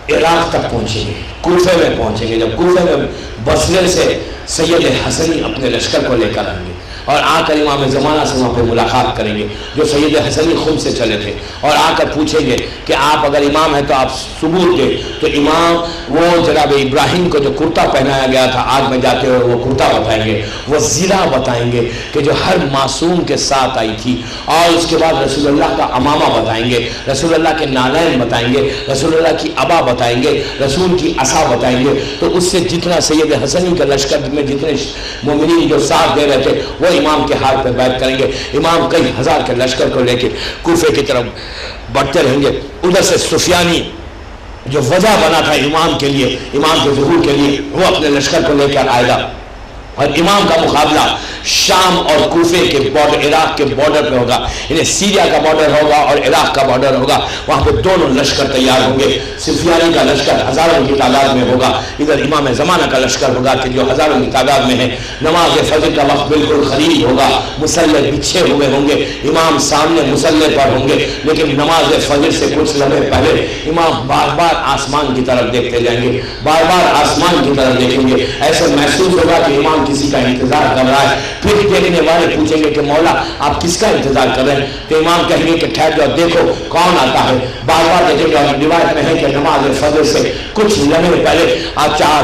عراق تک پہنچیں گے، کوفے میں پہنچیں گے۔ جب کوفے میں بصرے سے سید حسنی اپنے لشکر کو لے کر آئیں گے اور آ کر امام زمانہ سے وہاں پہ ملاقات کریں گے جو سید حسنی خود سے چلے تھے، اور آ کر پوچھیں گے کہ آپ اگر امام ہیں تو آپ ثبوت دیں۔ تو امام وہ جناب ابراہیم کو جو کرتا پہنایا گیا تھا آگ میں جاتے ہوئے وہ کرتا بتائیں گے، وہ زرہ بتائیں گے کہ جو ہر معصوم کے ساتھ آئی تھی، اور اس کے بعد رسول اللہ کا امامہ بتائیں گے، رسول اللہ کے نالین بتائیں گے، رسول اللہ کی ابا بتائیں گے، رسول کی عصا بتائیں گے۔ تو اس سے جتنا سید حسنی کا لشکر میں جتنے مومنین جو ساتھ دے رہے تھے وہ امام کے ہاتھ پہ بیعت کریں گے۔ امام کئی ہزار کے لشکر کو لے کے کوفے کی طرف بڑھتے رہیں گے۔ ادھر سے سفیانی جو وجہ بنا تھا امام کے لیے، امام کے ظہور کے لیے، وہ اپنے لشکر کو لے کر آئے گا، اور امام کا مقابلہ شام اور کوفے کے بارڈر، عراق کے بارڈر پہ ہوگا، انہیں سیریا کا بارڈر ہوگا اور عراق کا بارڈر ہوگا۔ وہاں پہ دونوں لشکر تیار ہوں گے۔ سفیانی کا لشکر ہزاروں کی تعداد میں ہوگا، ادھر امام زمانہ کا لشکر ہوگا کہ جو ہزاروں کی تعداد میں ہے۔ نماز فجر کا وقت بالکل قریب ہوگا، مصلے بچھے ہوئے ہوں گے، امام سامنے مصلے پر ہوں گے، لیکن نماز فجر سے کچھ لمحے پہلے امام بار بار آسمان کی طرف دیکھتے جائیں گے، بار بار آسمان کی طرف دیکھیں گے۔ ایسے محسوس ہوگا کہ امام کسی کا انتظار کر رہا ہے۔ پھر دیکھنے والے پوچھیں گے کہ مولا آپ کس کا انتظار کر رہے ہیں؟ تو امام کہیں گے کہ ٹھہر جاؤ دیکھو کون آتا ہے. بار بار دیکھیں گے. اور روایت میں ہے کہ نماز فجر سے کچھ لمحے پہلے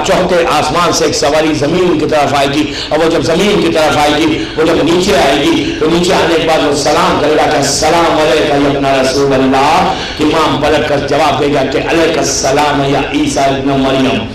چوتھے آسمان سے ایک سواری زمین کی طرف آئے گی, اور وہ جب زمین کی طرف آئے گی, وہ جب نیچے آئے گی تو نیچے آنے کے بعد وہ سلام کرے گا کہ السلام علیکم یا ابن رسول اللہ. امام پلٹ کر جواب دے گا کہ علیک السلام یا عیسیٰ ابن مریم.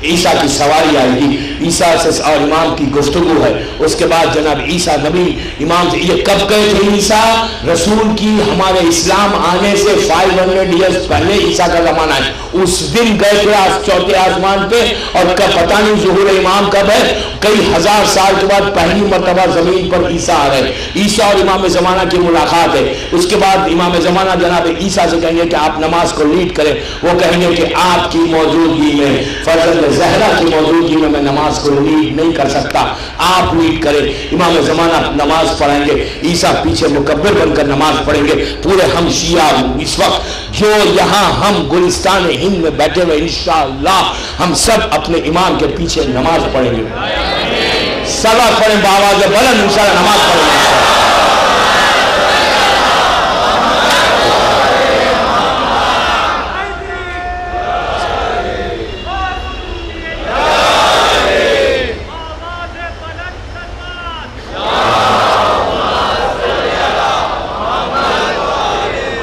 عیسیٰ کی سواری آئے گی, عیسیٰ سے اور امام کی گفتگو ہے. اس کے بعد جناب عیسیٰ نبی امام سے یہ کب گئے تھے عیسیٰ رسول کی ہمارے اسلام آنے سے 500 ایئرز پہلے عیسیٰ کا زمانہ ہے. اس دن گئے تھے چوتھے آسمان پہ, اور کب پتہ نہیں ظہور امام کب ہے. کئی ہزار سال کے بعد پہلی مرتبہ زمین پر عیسیٰ آ رہے. عیسیٰ اور امام زمانہ کی ملاقات ہے. اس کے بعد امام زمانہ جناب عیسیٰ سے کہیں گے کہ آپ نماز کو لیڈ کریں. وہ کہیں گے کہ آپ کی موجودگی میں فرزند زہرا کی موجودگی میں نماز کو لیڈ نہیں کر سکتا, آپ لیڈ کریں. امام زمانہ نماز پڑھیں گے, عیسیٰ پیچھے مکبر بن کر نماز پڑھیں گے. پورے ہم شیعہ اس وقت جو یہاں ہم گلستان ہند میں بیٹھے ہوئے انشاءاللہ ہم سب اپنے امام کے پیچھے نماز پڑھیں گے. سبق پڑھیں بآواز بلند انشاءاللہ نماز پڑھیں گے.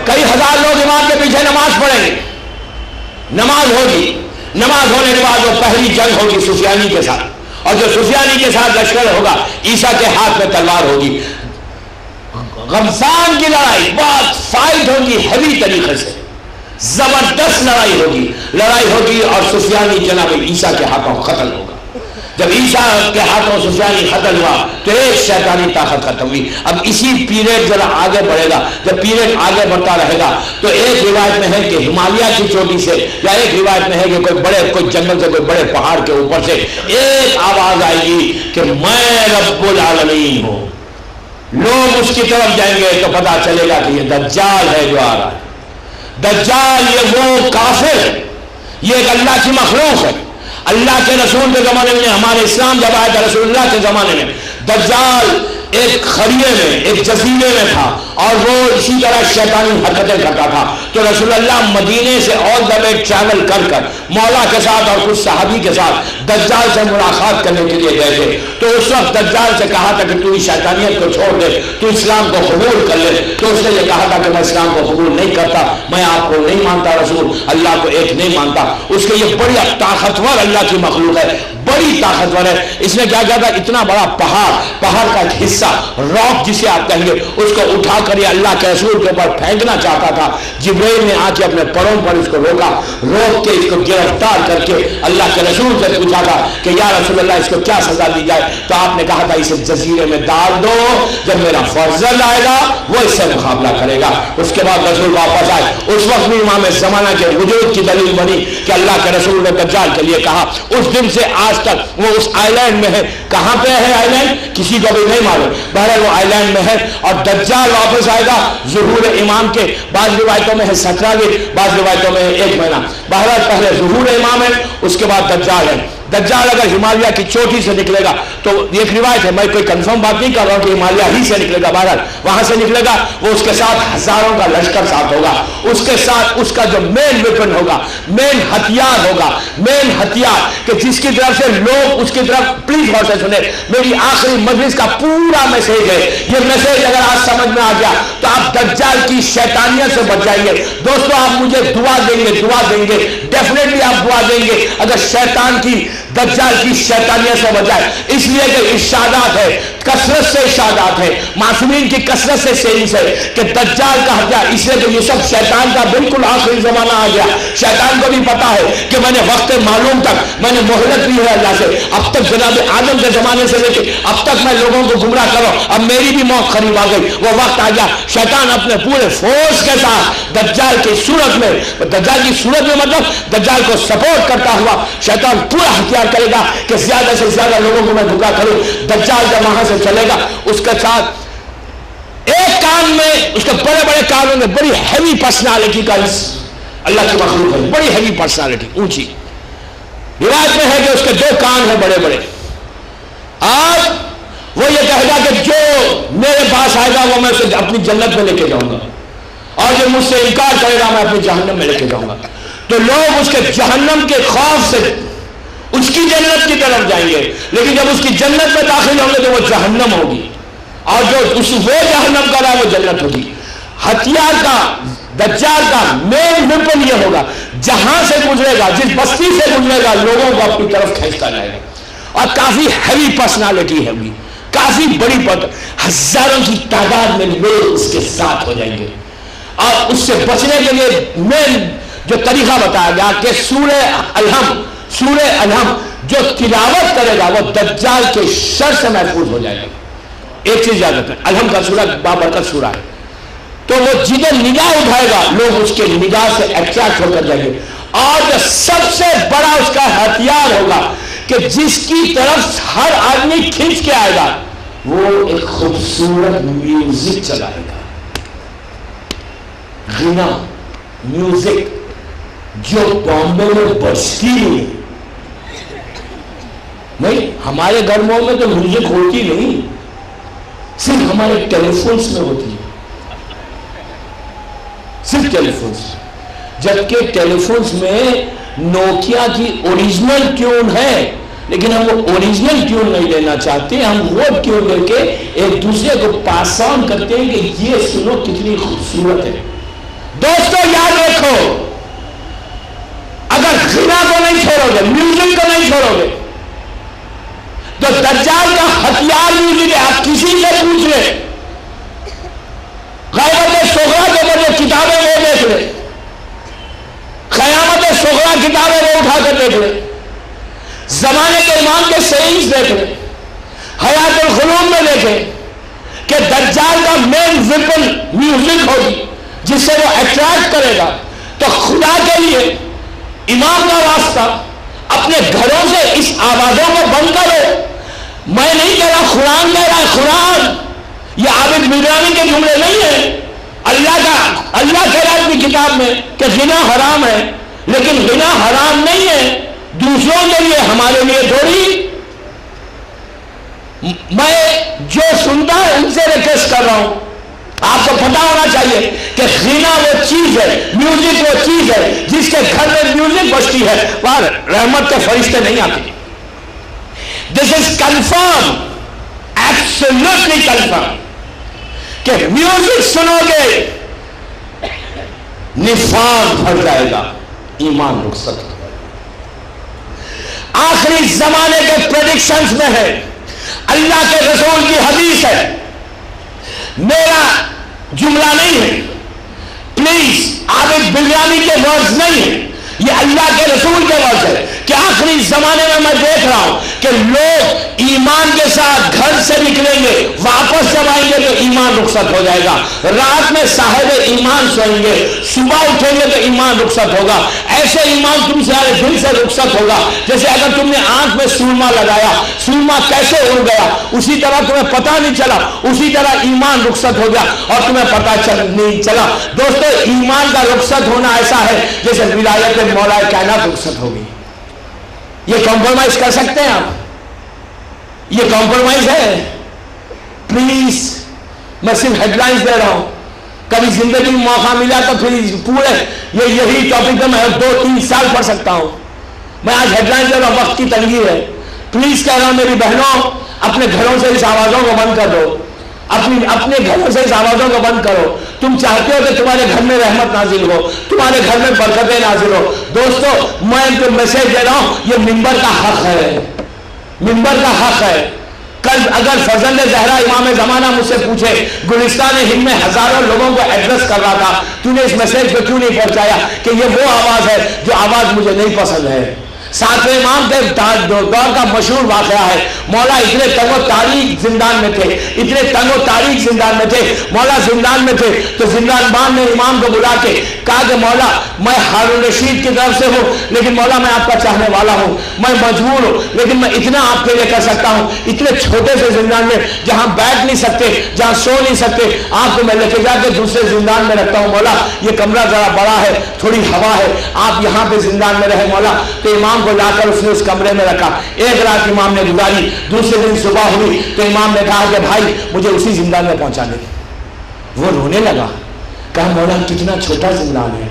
کئی ہزار لوگ امام کے پیچھے نماز پڑھیں گے. نماز ہوگی, نماز ہونے کے بعد وہ پہلی جنگ ہوگی سفیانی کے ساتھ, اور جو سفیانی کے ساتھ لشکر ہوگا عیسیٰ کے ہاتھ میں تلوار ہوگی. غمزان کی لڑائی بہت فائٹ ہوگی, ہیوی طریقے سے زبردست لڑائی ہوگی اور سفیانی جناب عیسیٰ کے ہاتھوں قتل ہوگا. جب عیسیٰ کے ہاتھوں سفیانی قتل ہوا تو ایک شیطانی طاقت ختم ہوئی. اب اسی پیریڈ ذرا آگے بڑھے گا. جب پیریڈ آگے بڑھتا رہے گا تو ایک روایت میں ہے کہ ہمالیہ کی چوٹی سے, یا ایک روایت میں ہے کہ کوئی جنگل سے کوئی بڑے پہاڑ کے اوپر سے ایک آواز آئے گی کہ میں رب العالمین ہوں. لوگ اس کی طرف جائیں گے تو پتا چلے گا کہ یہ دجال ہے جو آ رہا ہے. دجال یہ وہ کافر, یہ ایک اللہ کی مخلوق ہے. اللہ کے رسول کے زمانے میں, ہمارے اسلام جب آیا تھا رسول اللہ کے زمانے میں, دجال ایک خریے میں ایک جزیرے میں تھا اور وہ اسی طرح شیطانی حرکتیں کرتا تھا. تو رسول اللہ مدینے سے آل دا وے ٹریول کر مولا کے ساتھ اور کچھ صحابی کے ساتھ دجال سے ملاقات کرنے کے لیے گئے تھے. تو اس وقت دجال سے کہا تھا کہ تو اس شیطانیت کو چھوڑ دے, تو اسلام کو قبول کر لے. تو اس نے یہ کہا تھا کہ میں اسلام کو قبول نہیں کرتا, میں آپ کو نہیں مانتا رسول, اللہ کو ایک نہیں مانتا. اس کے یہ بڑی طاقتور اللہ کی مخلوق ہے, بڑی طاقتور ہے. اس نے کیا کیا تھا, اتنا بڑا پہاڑ کا ایک حصہ راک جسے آپ کہیں گے اس کو اٹھا کر یہ اللہ کے رسول کے اوپر پھینکنا چاہتا تھا. جبرائیل نے آ کے اپنے پروں پر اس کو روک کے اس کو گرفتار کر کے اللہ کے رسول سے پوچھا تھا کہ یا رسول اللہ اس کو کیا سزا دی جائے. تو آپ نے کہا تھا اسے جزیرے میں ڈال دو, جب میرا فرزند آئے گا وہ اس سے مقابلہ کرے گا. اس کے بعد رسول واپس آئے. اس وقت بھی امام زمانہ کے وجود کی دلیل بنی کہ اللہ کے رسول نے دجال کے لیے کہا. اس دن سے آج تک وہ اس آئی لینڈ میں ہے. کہاں پہ ہے آئی لینڈ کسی کو بھی نہیں معلوم, بہرحال وہ آئی لینڈ میں ہے. اور دجال واپس آئے گا ظہور امام کے, بعض روایتوں میں ہے 17 دن, بعض روایتوں میں ہے 1 مہینہ. بہرحال پہلے ظہور امام ہے, اس کے بعد دجال ہے. دجال اگر ہمالیہ کی چوٹی سے نکلے گا تو ایک روایت ہے, میں کوئی کنفرم بات نہیں کر رہا ہوں کہ ہمالیہ ہی سے نکلے گا, بہرحال وہاں سے نکلے گا. وہ اس کے ساتھ ہزاروں کا لشکر ساتھ ہوگا. اس کے ساتھ اس کا جو مین ویپن ہوگا, مین ہتھیار ہوگا, مین ہتھیار کہ جس کی طرف سے لوگ اس کی طرف, پلیز غور سے سنیں, میری آخری مجلس کا پورا میسج ہے. یہ میسج اگر آج سمجھ میں آ گیا تو آپ دجال کی شیطانیت سے بچ جائیں گے. دوستو آپ مجھے دعا دیں گے, ڈیفینیٹلی آپ دعا دیں گے اگر شیطان کی دجال کی شیطانیت سے بچائے. اس لیے کہ ارشادات ہے, کثرت سے ارشادات ہے, معصومین کی کثرت سے سیریز ہے کہ دجال کا ہتھیار, اس لیے کہ یہ سب شیطان کا بالکل آخری زمانہ آ گیا. شیطان کو بھی پتا ہے کہ میں نے وقت معلوم تک میں نے مہلت لی ہے اللہ سے. اب تک جناب آدم کے زمانے سے لے کے اب تک میں لوگوں کو گمراہ کروں, اب میری بھی موت قریب آ گئی. وہ وقت آ گیا. شیطان اپنے پورے فورس کے ساتھ دجال کی صورت میں مطلب دجال کو سپورٹ کرتا ہوا شیطان پورا ہتھیار کرے گا کہ زیادہ سے زیادہ لوگوں کو میں دھوکا کروں. دجال جب وہاں سے چلے گا اس کے ساتھ ایک کان میں, اس کے بڑے بڑے کانوں میں بڑی ہیوی پرسنالٹی کا اللہ کی مخلوق ہے, بڑی ہیوی پرسنالٹی اونچی. روایت میں ہے کہ اس کے 2 کان ہیں بڑے بڑے. آج وہ یہ کہے گا کہ جو میرے پاس آئے گا وہ میں اسے اپنی جنت میں لے کے جاؤں گا، اور جو مجھ سے انکار کرے گا میں اپنی جہنم میں لے کے جاؤں گا۔ تو لوگ اس کے جہنم کے خوف سے اس کی جنت کی طرف جائیں گے، لیکن جب اس کی جنت میں داخل ہوں گے تو وہ جہنم ہوگی، اور جو وہ جہنم کا رہا وہ جنت ہوگی۔ ہتھیار کا دجال کا مین ویپن یہ ہوگا، جہاں سے گزرے گا، جس بستی سے گزرے گا، لوگوں کو اپنی طرف کھینچتا جائے گا، اور کافی ہیوی پرسنالٹی ہے، کافی بڑی ہزاروں کی تعداد میں لوگ اس کے ساتھ ہو جائیں گے۔ اور اس سے بچنے کے لیے مین جو طریقہ بتایا گیا کہ سورہ الحم جو تلاوت کرے گا وہ دجال کے شر سے محفوظ ہو جائے گا۔ ایک چیز یاد رکھیں، الحم کا سورہ بابرکت سورہ ہے، تو وہ جدھر نگاہ اٹھائے گا لوگ اس کے نگاہ سے اٹریکٹ ہو کر جائیں گے۔ اور جو سب سے بڑا اس کا ہتھیار ہوگا کہ جس کی طرف ہر آدمی کھینچ کے آئے گا، وہ ایک خوبصورت میوزک چلائے گا، غنا، میوزک جو بامبے میں بجتی نہیں، ہمارے گھروں میں تو میوزک ہوتی نہیں، صرف ہمارے ٹیلی فونس میں ہوتی ہے، صرف ٹیلی فونس، جبکہ ٹیلی فونس میں نوکیا کی اوریجنل ٹیون ہے، لیکن ہم وہ اوریجنل ٹیون نہیں لینا چاہتے، ہم وہ ٹیون لے کے ایک دوسرے کو پاس آن کرتے ہیں کہ یہ سنو کتنی خوبصورت ہے۔ دوستو یاد رکھو، اگر غنا کو نہیں چھوڑو گے، میوزک کو نہیں چھوڑو گے، تو دجال کا ہتھیار میوزک ہے۔ آپ کسی سے پوچھ لیں، غیبت صغریٰ کے بجے کتابیں وہ دیکھ لیں، قیامت صغریٰ کتابیں وہ اٹھا کر دیکھ لیں، زمانے کے امام کے سینس دیکھ لیں، حیات الخلود میں دیکھیں کہ دجال کا مین ویپن میوزک ہوگی جس سے وہ اٹریکٹ کرے گا۔ تو خدا کے لیے امام کا واسطہ اپنے گھروں سے اس آوازوں کو بند کرو۔ میں نہیں کہہ رہا، قرآن کہہ رہا ہے، قرآن یہ عابد میرانی کے جملے نہیں ہیں، اللہ کہہ رہا ہے اپنی کتاب میں کہ غنا حرام ہے، لیکن غنا حرام نہیں ہے دوسروں کے لیے، ہمارے لیے تھوڑی۔ میں جو سنتا ہے ان سے ریکویسٹ کر رہا ہوں، آپ کو پتا ہونا چاہیے کہ غنا وہ چیز ہے، میوزک وہ چیز ہے جس کے گھر میں میوزک بجتی ہے وہاں رحمت کے فرشتے نہیں آتے۔ دس از کنفرم، ایبسولوٹلی کنفرم کہ میوزک سنو گے نفاق بھر جائے گا، ایمان رخصت ہو جائے گا۔ آخری زمانے کے پریڈکشنز میں ہے، اللہ کے رسول کی حدیث ہے، میرا جملہ نہیں ہے، پلیز عابد بلیانی کے ورڈز نہیں ہیں، یہ اللہ کے رسول کے ورڈز ہے کہ آخری زمانے میں دیکھ رہا ہوں کہ لوگ ایمان کے ساتھ گھر سے نکلیں گے، واپس جب آئیں گے تو ایمان رخصت ہو جائے گا، رات میں صاحب ایمان سوئیں گے، صبح اٹھیں گے تو ایمان رخصت ہوگا۔ ایسے ایمان تم سے دل سے رخصت ہوگا جیسے اگر تم نے آنکھ میں سرما لگایا، سرما کیسے اڑ گیا اسی طرح تمہیں پتہ نہیں چلا، اسی طرح ایمان رخصت ہو گیا اور تمہیں پتہ نہیں چلا۔ دوستو ایمان کا رخصت ہونا ایسا ہے جیسے ولایت مولا کائنات رخصت ہوگی۔ یہ کمپرومائز کر سکتے ہیں آپ؟ یہ کمپرومائز ہے؟ پلیز، میں صرف ہیڈ لائنز دے رہا ہوں، کبھی زندگی میں موقع ملا تو پھر پورے یہی ٹاپک پہ میں 2-3 سال پڑھ سکتا ہوں۔ میں آج ہیڈ لائنز دے رہا ہوں، وقت کی تنگی ہے۔ پلیز کہہ رہا ہوں میری بہنوں، اپنے گھروں سے اس آوازوں کو بند کر دو، اپنے گھروں سے اس آوازوں کو بند کرو۔ تم چاہتے ہو کہ تمہارے گھر میں رحمت نازل ہو، تمہارے گھر میں برکتیں نازل ہو۔ دوستو میں ان کو میسج دے رہا ہوں، یہ منبر کا حق ہے، منبر کا حق ہے۔ کل اگر فضل زہرا امام زمانہ مجھ سے پوچھے گلستان ہند میں ہزاروں لوگوں کو ایڈریس کر رہا تھا، تو نے اس میسج کو کیوں نہیں پہنچایا؟ کہ یہ وہ آواز ہے جو آواز مجھے نہیں پسند ہے۔ ساتویں امام کے دور کا مشہور واقعہ ہے، مولا اتنے تنگ و تاریک زندان میں تھے، اتنے تنگ و تاریک زندان میں تھے، مولا زندان میں تھے تو زندان بان نے امام کو بلا کے کہا کہ مولا میں ہارون رشید کی طرف سے ہوں لیکن مولا میں آپ کا چاہنے والا ہوں, میں مجبور ہوں لیکن میں اتنا آپ کے لیے کر سکتا ہوں, اتنے چھوٹے سے زندان میں جہاں بیٹھ نہیں سکتے, جہاں سو نہیں سکتے, آپ کو میں لے کے جا کے دوسرے زندان میں رکھتا ہوں مولا, یہ کمرہ ذرا بڑا ہے, تھوڑی ہوا ہے, آپ یہاں پہ زندان میں رہے مولا. تو امام کو لا کر اس نے اس کمرے میں رکھا. ایک رات امام نے گزاری, دوسرے دن صبح ہوئی تو امام نے کہا کہ بھائی مجھے اسی زندان میں پہنچا دے. وہ رونے لگا, کہا مولا کتنا چھوٹا زندان ہے,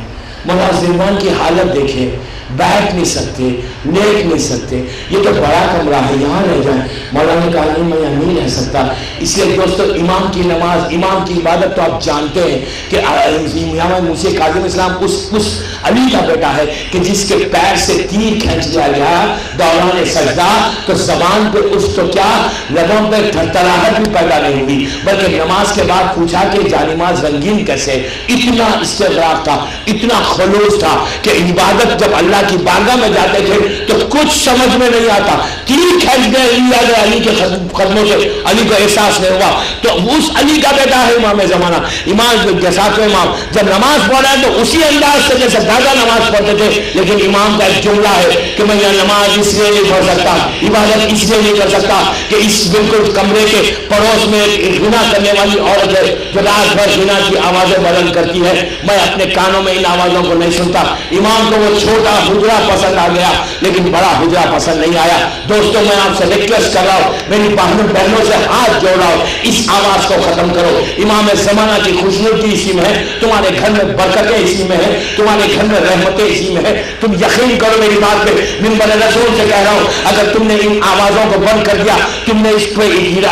مولا زندان کی حالت دیکھیں, بیٹھ نہیں سکتے, لیٹ نہیں سکتے, یہ تو بڑا کمرہ ہے, یہاں رہ جائیں. مولا نے کہا نہیں میں یہاں نہیں رہ سکتا. اس لیے دوستو امام کی نماز, امام کی عبادت تو آپ جانتے ہیں کہ امام موسی کاظم اسلام اس علی کا بیٹا ہے کہ جس کے پیر سے تیر کھینچ لیا گیا دوران سجدہ, تو زبان پہ اس تو کیا لبوں پہ تھرتھراہٹ بھی پیدا نہیں ہوئی, بلکہ نماز کے بعد پوچھا کہ جانماز رنگین کیسے. اتنا استغراق تھا, اتنا خلوص تھا کہ عبادت جب اللہ کی بارگاہ میں جاتے تھے تو کچھ سمجھ میں نہیں آتا. تیر کھینچ گئے علی کے قدموں سے, علی کو احساس نہیں ہوا. تو اس علی کا بیٹا ہے امام زمانہ, امام جیساتو امام جب نماز پڑھ رہے ہیں تو اسی انداز سے جیسے دادا نماز پڑھتے تھے. لیکن امام کا ایک جملہ ہے کہ میں یہ نماز اس لیے نہیں پڑھ سکتا, عبادت اس لیے نہیں کر سکتا کہ اس بالکل کمرے کے پڑوس میں ایک غنا کرنے والی عورت ہے جو رات بھر غنا کی آوازیں بلند کرتی ہے, میں اپنے کانوں میں ان آوازوں کو نہیں سنتا. امام کو وہ چھوٹا حجرہ پسند آ گیا لیکن بڑا حجرہ پسند نہیں آیا. دوستوں میں آپ سے ریکویسٹ کر رہا ہوں, میری بہنوں سے ہاتھ جوڑ رہا ہوں, اس آواز کو ختم کرو. امام زمانہ کی خوشنودی اسی میں ہے, تمہارے گھر میں برکتیں اسی میں ہے, تمہارے گھر میں رحمتیں اسی میں ہے. تم یقین کرو میری بات پہ, منبر رسول سے کہہ رہا ہوں, اگر تم نے ان آوازوں کو بند کر دیا, تم نے اس پہ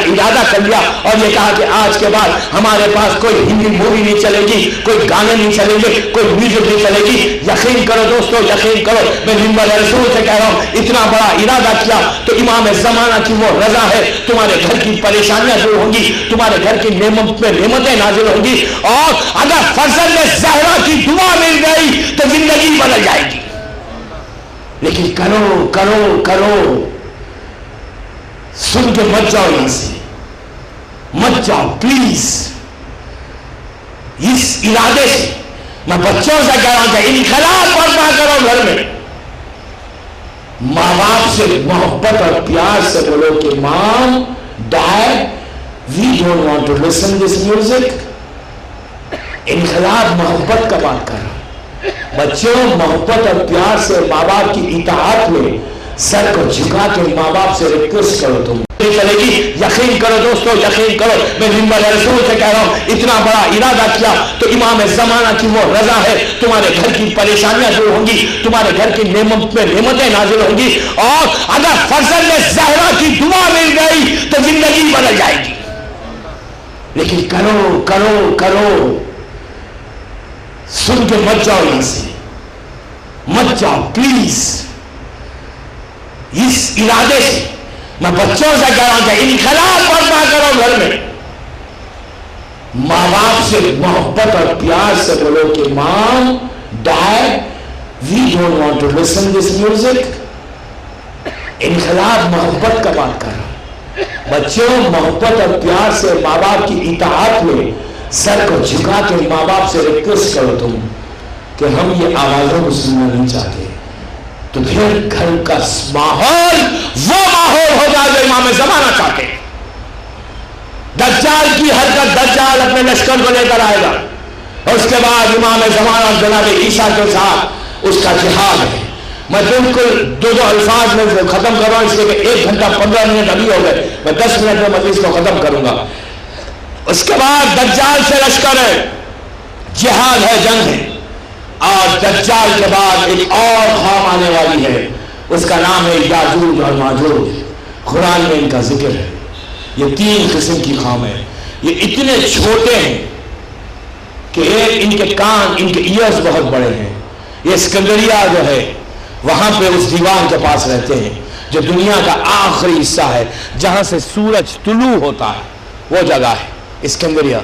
ارادہ کر لیا اور یہ کہا کہ آج کے بعد ہمارے پاس کوئی ہندی مووی نہیں چلے گی, کوئی گانے نہیں چلیں گے, کوئی میوزک نہیں چلے گی, یقین کرو دوستو, یقین کرو, میں منبر رسول سے کہہ رہا ہوں, اتنا بڑا ارادہ کیا تو امام زمانہ کی وہ رضا ہے, تمہارے گھر کی پریشانیاں دور ہوں گی, تمہارے گھر کی نعمت میں نعمتیں نازل ہوں گی, اور اگر فرزند زہرا کی دعا مل گئی تو زندگی بدل جائے گی. لیکن کرو کرو کرو, سن کے مت جاؤ, یہاں سے مت جاؤ پلیز. اس ارادے سے میں بچوں سے کہہ رہا ہوں کہ انقلاب برپا کرو گھر میں. ماں باپ سے محبت اور پیار سے بولو کہ mom, dad, we don't want to listen this music. انقلاب محبت کا بات کر رہا ہوں. بچوں, محبت اور پیار سے ماں باپ کی اطاعت میں سر کو جھکا کے ماں باپ سے ریکویسٹ کرو, تم چلے گی. یقین کرو دوستو, یقین کرو, میں منبر رسول سے کہہ رہا ہوں, اتنا بڑا ارادہ کیا تو امام زمانہ کی وہ رضا ہے, تمہارے گھر کی پریشانیاں دور ہوں گی, تمہارے گھر کی نعمت میں نعمتیں نازل ہوں گی, اور اگر فرزند زہرا کی دعا مل گئی تو زندگی بدل جائے گی. لیکن کرو کرو کرو, سن کے مت جاؤ, یہاں سے مت جاؤ پلیز. اس ارادے سے میں بچوں سے کہہ رہا ہوں کہ انقلاب برپا کرو گھر میں. ماں باپ سے محبت اور پیار سے بولو کہ mom, dad, we don't want to listen this music. انقلاب محبت کا بات کر رہا ہوں. بچوں, محبت اور پیار سے ماں باپ کی اطاعت میں سر کو جھکا کے ماں باپ سے ریکویسٹ کرو تم کہ ہم یہ آوازوں کو سننا نہیں چاہتے. تو پھر گھر کا ماحول وہ ماحول ہو جائے جو امام زمانہ چاہتے ہیں. دجال کی حرکت, دجال اپنے لشکر کو لے کر آئے گا, اور اس کے بعد امام زمانہ جناب عیسیٰ کے ساتھ اس کا جہاد ہے. میں بالکل دو الفاظ میں ختم کر رہا ہوں, اس لیے کہ 1 گھنٹہ 15 منٹ ابھی ہو گئے, میں 10 منٹ میں مجلس کو ختم کروں گا. اس کے بعد دجال سے لشکر ہے, جہاد ہے, جنگ ہے, اور دجال کے بعد ایک اور قوم آنے والی ہے, اس کا نام ہے یاجوج اور ماجوج. قرآن میں ان کا ذکر ہے. یہ 3 قسم کی قوم ہے. یہ اتنے چھوٹے ہیں کہ ایک ان کے کان, ان کے ایئرز بہت بڑے ہیں. یہ اسکندریہ جو ہے وہاں پہ اس دیوار کے پاس رہتے ہیں جو دنیا کا آخری حصہ ہے, جہاں سے سورج طلوع ہوتا ہے, وہ جگہ ہے اسکندریہ.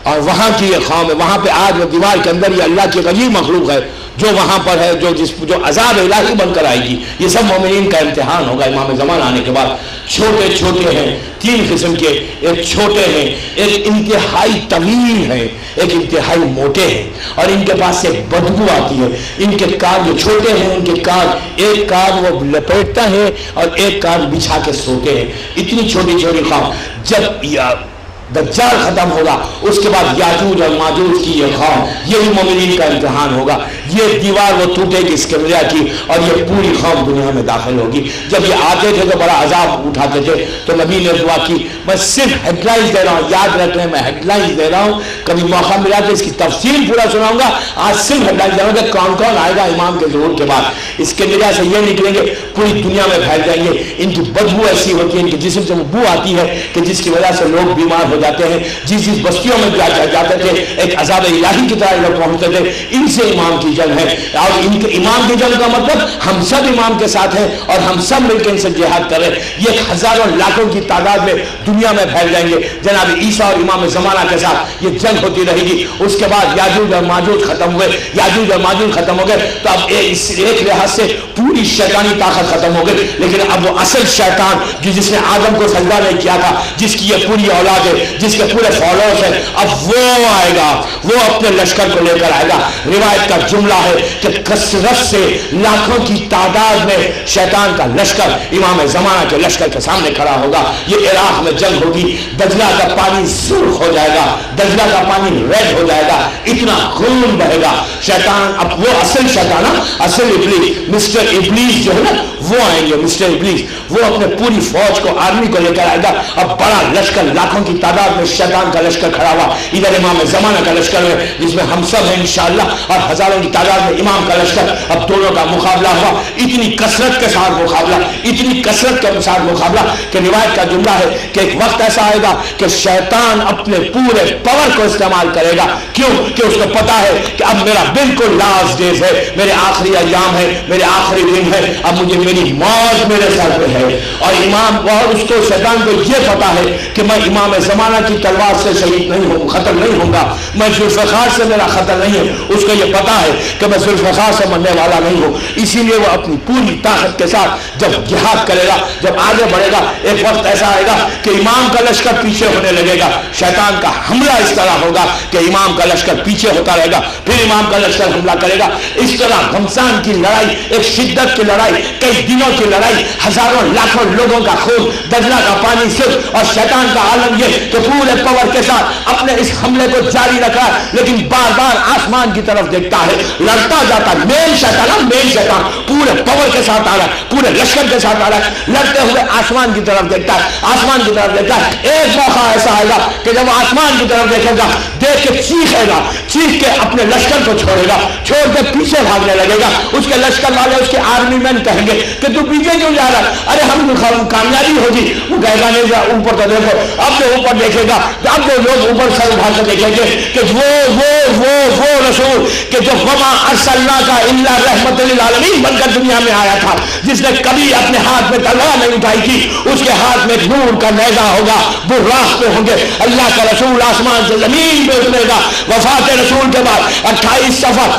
اور وہاں کی یہ قوم ہے، وہاں پہ آج وہ دیوار کے اندر یہ اللہ کی عجیب مخلوق ہے جو وہاں پر ہے، جو عذاب الہی بن کر آئے گی. یہ سب مومنین کا امتحان ہوگا امام زمان آنے کے بعد. چھوٹے چھوٹے ہیں، تین قسم کے، ایک چھوٹے ہیں، ایک انتہائی طویل ہیں، ایک انتہائی موٹے ہیں، اور ان کے پاس سے بدبو آتی ہے. ان کے کان جو چھوٹے ہیں، ان کے کان، ایک کان وہ لپیٹتا ہے اور ایک کان بچھا کے سوتے ہیں. اتنی چھوٹی چھوٹی قوم. جب دجال ختم ہوگا اس کے بعد یاجوج اور ماجوج کی یہ قوم، یہی مومنین کا امتحان ہوگا. یہ دیوار وہ ٹوٹے گی اسکندریہ کی اور یہ پوری قوم دنیا میں داخل ہوگی. جب یہ آتے تھے تو بڑا عذاب اٹھاتے تھے، تو نبی نے دعا کی. میں صرف ہیڈ لائنز دے رہا ہوں، یاد رکھ لیں میں ہیڈ لائنز دے رہا ہوں. کبھی موقع ملا تو اس کی تفصیل پورا سناؤں گا. آج صرف ہیڈ لائنز دے رہا ہوں کہ کون کون آئے گا امام کے ظہور کے بعد. اسکندریہ سے یہ نکلیں گے، پوری دنیا میں پھیل جائیں گے. ان کی بدبو ایسی ہوتی ہے، ان کے جسم سے وہ بو آتی ہے کہ جس کی وجہ سے لوگ بیمار ہو جاتے ہیں. جس بستیوں میں جاتے تھے ایک عذاب الہی کی طرح لوگ پہنچتے تھے. ان سے امام کی جنگ ہے. اور ان کے امام کی جنگ کا مطلب ہم سب امام کے ساتھ ہیں اور ہم سب مل کے ان سے جہاد کر رہے ہیں. یہ ہزاروں لاکھوں کی تعداد میں دنیا میں پھیل جائیں گے. جناب عیسیٰ اور امام زمانہ کے ساتھ یہ جنگ ہوتی رہے گی. اس کے بعد یاجوج اور ماجوج ختم ہوئے. یاجوج اور ماجوج ختم ہو گئے تو اب ایک لحاظ سے پوری شیطانی طاقت ختم ہو گئی. لیکن اب وہ اصل شیطان جس نے آدم کو سجدہ نہیں کیا تھا، جس کی یہ پوری اولاد ہے، جس کے پورے فالوورز ہیں، اب وہ آئے گا. وہ اپنے لشکر کو لے کر آئے گا. روایت کا جملہ ہے کہ کثرت سے لاکھوں کی تعداد میں شیطان کا لشکر امام زمانہ کے لشکر کے سامنے کھڑا ہوگا. یہ عراق میں جنگ ہوگی. دجلہ کا پانی سرخ ہو جائے گا، دجلہ کا پانی ریڈ ہو جائے گا، اتنا خون بہے گا. شیطان اب وہ اصل شیطان، اصل ابلیس، مسٹر ابلیس جو ہے نا، وہ آئیں گے. مسٹر ابلیس وہ اپنے پوری فوج کو، آرمی کو لے کر آئے گا. اب بڑا لشکر، لاکھوں کی تعداد میں شیطان کا لشکر کھڑا ہوا. ادھر امام زمانہ کا لشکر ہے جس میں ہم سب ہیں انشاءاللہ، اور ہزاروں کی تعداد میں امام کا لشکر. اب دونوں کا مقابلہ ہوا. اتنی کثرت کے ساتھ مقابلہ، اتنی کثرت کے ساتھ مقابلہ کہ روایت کا جملہ ہے کہ ایک وقت ایسا آئے گا کہ شیطان اپنے پورے پاور کو استعمال کرے گا. کیوں کہ اس کو پتا ہے کہ اب میرا بالکل لاسٹ ڈیز ہے، میرے آخری ایام ہے، میرے آخری دن ہے، اب مجھے میری موت میرے سر پہ ہے. اور امام، اور اس کو شیطان کو یہ پتا ہے کہ میں امام زمانہ کی تلوار سے شہید نہیں ہوں، ختم نہیں ہوں گا. میں ذوالفقار سے میرا خطر نہیں ہے. اس کو یہ پتا ہے کہ میں ذوالفقار سے مرنے والا نہیں ہوں. اسی لیے وہ اپنی پوری طاقت کے ساتھ جب جہاد کرے گا، جب آگے بڑھے گا، ایک وقت ایسا آئے گا کہ امام کا لشکر پیچھے ہونے لگے گا. شیطان کا حملہ اس طرح ہوگا کہ امام کا لشکر پیچھے ہوتا رہے گا، پھر امام کا لشکر حملہ کرے گا. اس طرح گھمسان کی لڑائی، ایک شدت کی لڑائی، کئی دنوں کی لڑائی، ہزاروں لاکھوں لوگوں کا خون، دجلہ کا پانی صرف. اور شیطان کا عالم یہ کہ پورے پاور کے ساتھ اپنے اس حملے کو جاری رکھا ہے، لیکن بار بار آسمان کی طرف دیکھتا ہے، لڑتا جاتا. مین شیطان پورے پاور کے ساتھ آ رہا ہے، پورے لشکر کے ساتھ آ رہا ہے، لڑتے ہوئے آسمان کی طرف دیکھتا ہے، آسمان کی طرف دیکھتا ہے. ایک موقع ایسا آئے گا کہ جب آسمان کی طرف دیکھے گا، دیکھ کے چیخے گا، چیخ کے اپنے لشکر کو چھوڑے گا، چھوڑ کے پیچھے بھاگنے لگے گا. اس کے لشکر والے، اس کے آرمی مین کہیں گے کہ تو پیچھے کیوں جا رہا ہے؟ ارے ہم کامیابی ہوگی. وہ کہے گا نہیں، اوپر تو دیکھو. اب وہ اوپر دیکھے گا، اب وہ لوگ اوپر سر اٹھا کے دیکھیں گے کہ وہ رسول کہ جو وما ارسلناک الا رحمت للعالمین بن کر دنیا میں آیا تھا، جس نے کبھی اپنے ہاتھ میں تلوار نہیں اٹھائی تھی، اس کے ہاتھ میں ایک نور کا نیزہ ہوگا. وہ راہ پہ ہوں گے. اللہ کا رسول آسمان سے زمین پہ اترے گا. وفات رسول کے بعد 28 صفر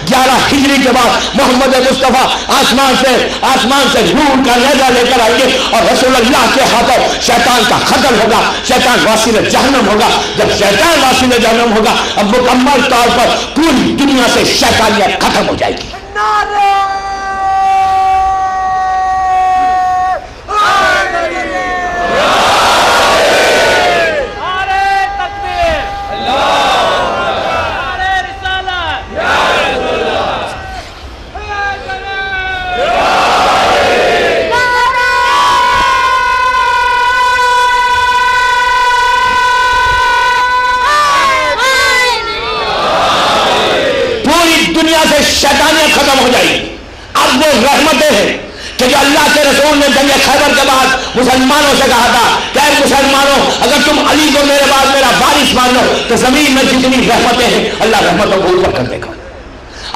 11 ہجری کے بعد محمد مصطفیٰ آسمان سے نور کا نیزہ لے کر آئیں گے اور رسول اللہ کے ہاتھوں شیطان کا قتل ہوگا. شیطان واصل جہنم ہوگا. جب شیطان واصل جہنم ہوگا، اب مکمل طور پر پوری دنیا سے شیطانیت ختم ہو جائے گی. شیطانیت ختم ہو جائے گی. اب وہ رحمتیں ہیں کہ جو اللہ کے رسول نے جنگ خیبر کے بعد مسلمانوں سے کہا تھا کہ اے مسلمانوں، اگر تم علی کو میرے بعد میرا وارث مان لو تو زمین میں جتنی رحمتیں ہیں اللہ رحمتوں کو اوپر کر دے گا.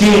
3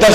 10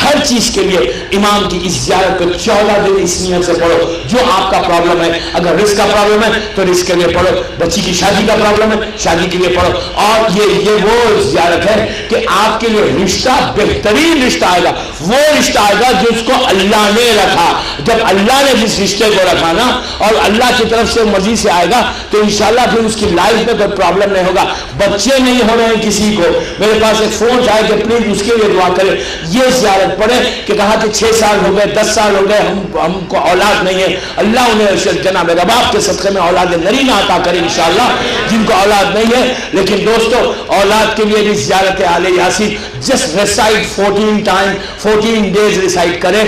ہر چیز کے لیے امام کی اس زیارت کو 14 دن اس نیت سے پڑھو. جو آپ کا پرابلم ہے, اگر رزق کا پرابلم ہے تو رزق کے لیے پڑھو, بچی کی شادی کا پرابلم ہے شادی کے لیے پڑھو. اور یہ وہ زیارت ہے کہ آپ کے لیے رشتہ, بہترین رشتہ آئے گا, وہ رشتہ آئے گا جس کو اللہ نے رکھا. جب اللہ نے جس رشتے کو رکھا نا اور اللہ کی طرف سے مرضی سے آئے گا تو انشاءاللہ پھر اس کی لائف میں کوئی پرابلم نہیں ہوگا. بچے نہیں ہو رہے ہیں کسی کو, میرے پاس ایک فون آئے کہ پلیز اس کے لیے دعا کریں. یہ زیارت پڑھے کہ کہا کہ 6 سال ہو گئے 10 سال ہو گئے ہم کو اولاد نہیں ہے, اللہ انہیں جناب رباب کے صدقے میں اولاد نرینہ عطا کرے انشاءاللہ جن کو اولاد نہیں ہے. لیکن دوستو اولاد کے لیے بھی زیارت آل یاسین جسٹ ریسائٹ 14 days ریسائٹ کرے.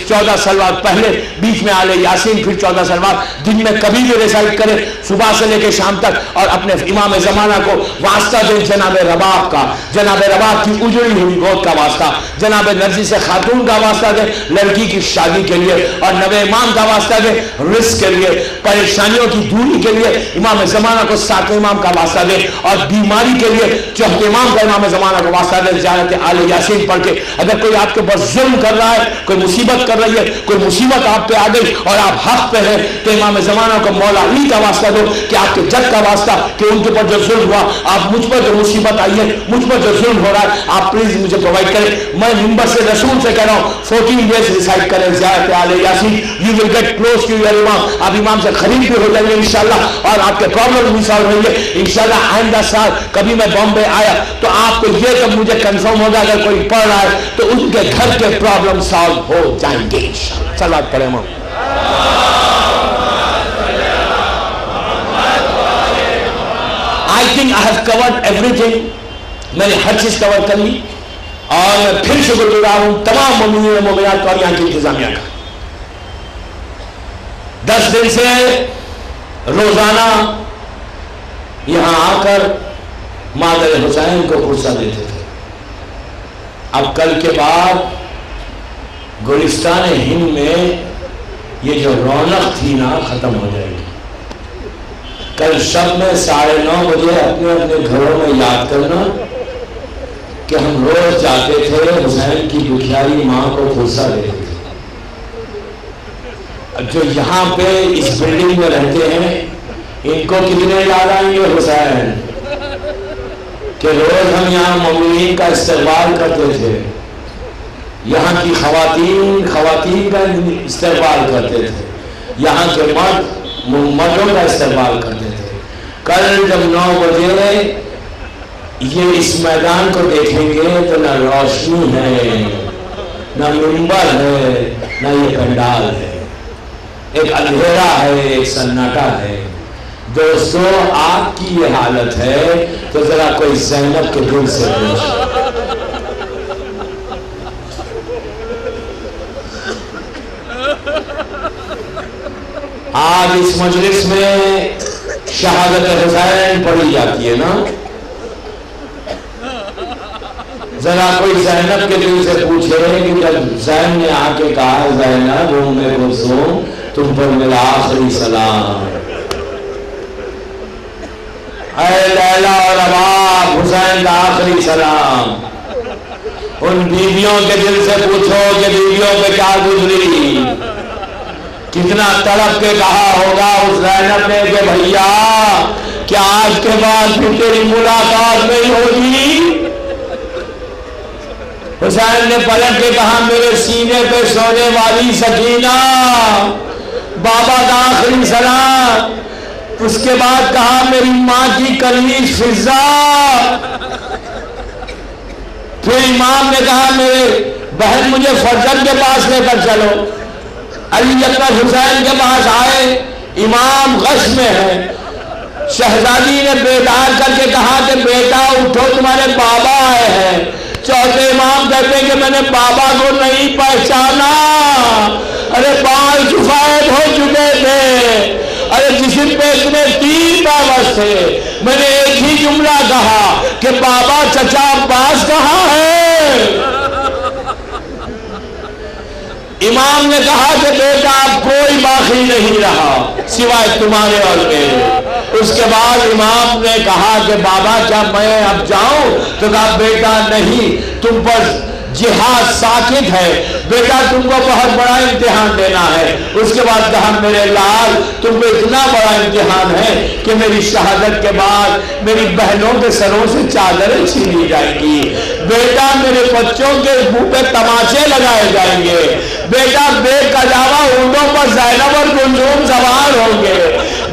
14 سلوات پہلے, بیچ میں آل یاسین, پھر 14 سلوات دن میں کبھی بھی ریسائٹ کرے صبح سے لے کے شام تک. اور اپنے امام زمانہ کو واسطہ دے جناب رباب کا, جناب رباب کی اجڑی ہوئی گود کا واسطہ, جناب نرجس خاتون کا واسطہ دے لڑکی کی شادی کے لیے, اور نبی امام کا واسطہ دے رزق کے لیے, پریشانیوں کی دوری کے لیے امام زمانہ کو 7 امام کا واسطہ دے, اور بیماری کے لیے 4 امام کا امام زمانہ کو واسطہ دے. زیارت آل یاسین پڑھ کے اگر کوئی آپ کے اوپر ظلم کر رہا ہے, کوئی مصیبت کر رہی ہے, کوئی مصیبت آپ پہ آ گئی اور آپ حق پہ ہیں, تو امام زمانہ کو مولا علی کا واسطہ دو کہ آپ کے جد کا واسطہ کہ ان کے اوپر جو ظلم ہوا, آپ مجھ پر جو مصیبت آئی ہے, مجھ پر جو ظلم ہو رہا ہے, آپ پلیز مجھے پرووائڈ کریں. میں ممبر سے رسول سے کہہ رہا ہوں 14 days ریسائٹ کریں زیارت آل یاسین. You will get close to your امام. آپ امام سے قریب بھی ہو جائیں گے انشاءاللہ, اور آپ کے پرابلم بھی سالو ہوں گے انشاءاللہ. آئندہ سال کبھی میں بامبے آیا تو آپ کو یہ تو مجھے کنفرم ہوگا اگر کوئی پڑھ رہا ہے تو ان کے گھر کے پرابلم سالو ہو جائیں گے انشاءاللہ. صلوات پڑھیں امام. I think I have covered everything. میں نے ہر چیز کور کر لی, اور میں پھر شکر گزار ہوں تمام مومنین و مومنات اور یہاں کی انتظامیہ کا. 10 دن سے روزانہ یہاں آ کر مادر حسین کو پرسہ دیتے تھے. اب کل کے بعد گلستان ہند میں یہ جو رونق تھی نا ختم ہو جائے گی. کل شب میں 9:30 بجے اپنے اپنے گھروں میں یاد کرنا کہ ہم روز جاتے تھے حسین کی دکھیاری ماں کو پرسہ دیتے تھے. جو یہاں پہ اس بلڈنگ میں رہتے ہیں ان کو کتنے یاد آئیں گے حسین کہ روز ہم یہاں مومنین کا استقبال کرتے تھے, یہاں کی خواتین کا استقبال کرتے تھے, یہاں کے مردوں کا استقبال کرتے تھے. کل جب 9 بجے یہ اس میدان کو دیکھیں گے تو نہ روشنی ہے, نہ منبر ہے, نہ یہ پنڈال ہے, ایک اندھیرا ہے, ایک سناٹا ہے. دوستو آپ کی یہ حالت ہے تو ذرا کوئی زینب کے دل سے پوچھ. آج اس مجلس میں شہادت حسین پڑھی جاتی ہے نا, ذرا کوئی زینب کے دل سے پوچھے کہ جب زین نے آ کے کہا زینب ام کلثوم تم پر میرا آخری سلام, اے لیلا اور رباب حسین کا آخری سلام, ان بیویوں کے دل سے پوچھو کہ بیویوں پہ کیا گزری, کتنا تڑپ کے کہا ہوگا اس زینب نے کہ بھیا کیا آج کے بعد پھر تیری ملاقات نہیں ہوگی. حسین نے پلٹ کے کہا میرے سینے پہ سونے والی سکینہ بابا کا آخری سلام. اس کے بعد کہا میری ماں کی کلیج فضا. پھر امام نے کہا میرے بہن مجھے فرزند کے پاس لے کر چلو. علی اکبر حسین کے پاس آئے, امام غش میں ہے. شہزادی نے بیدار کر کے کہا کہ بیٹا اٹھو تمہارے بابا آئے ہیں. چوتھے امام کہتے ہیں کہ میں نے بابا کو نہیں پہچانا. ارے بال سفید ہو چکے تھے, ارے جسم پہ اتنے 3 باورس تھے. میں نے ایک ہی جملہ کہا کہ بابا چچا عباس کہاں ہے. امام نے کہا کہ بیٹا اب کوئی باقی نہیں رہا سوائے تمہارے اور میرے. اس کے بعد امام نے کہا کہ بابا کیا میں اب جاؤں, تو کہا بیٹا نہیں, تم پر جہاد ساکت ہے، بیٹا تم کو بہت بڑا امتحان دینا ہے۔ اس کے بعد کہا میرے لال تم کو اتنا بڑا امتحان ہے کہ میری شہادت کے بعد میری بہنوں کے سروں سے چادریں چھینی جائیں گی، بیٹا میرے بچوں کے منہ پہ تماچے لگائے جائیں گے، بیٹا بے قلاوہ اونٹوں پر زینب اور کلثوم سوار ہوں گے،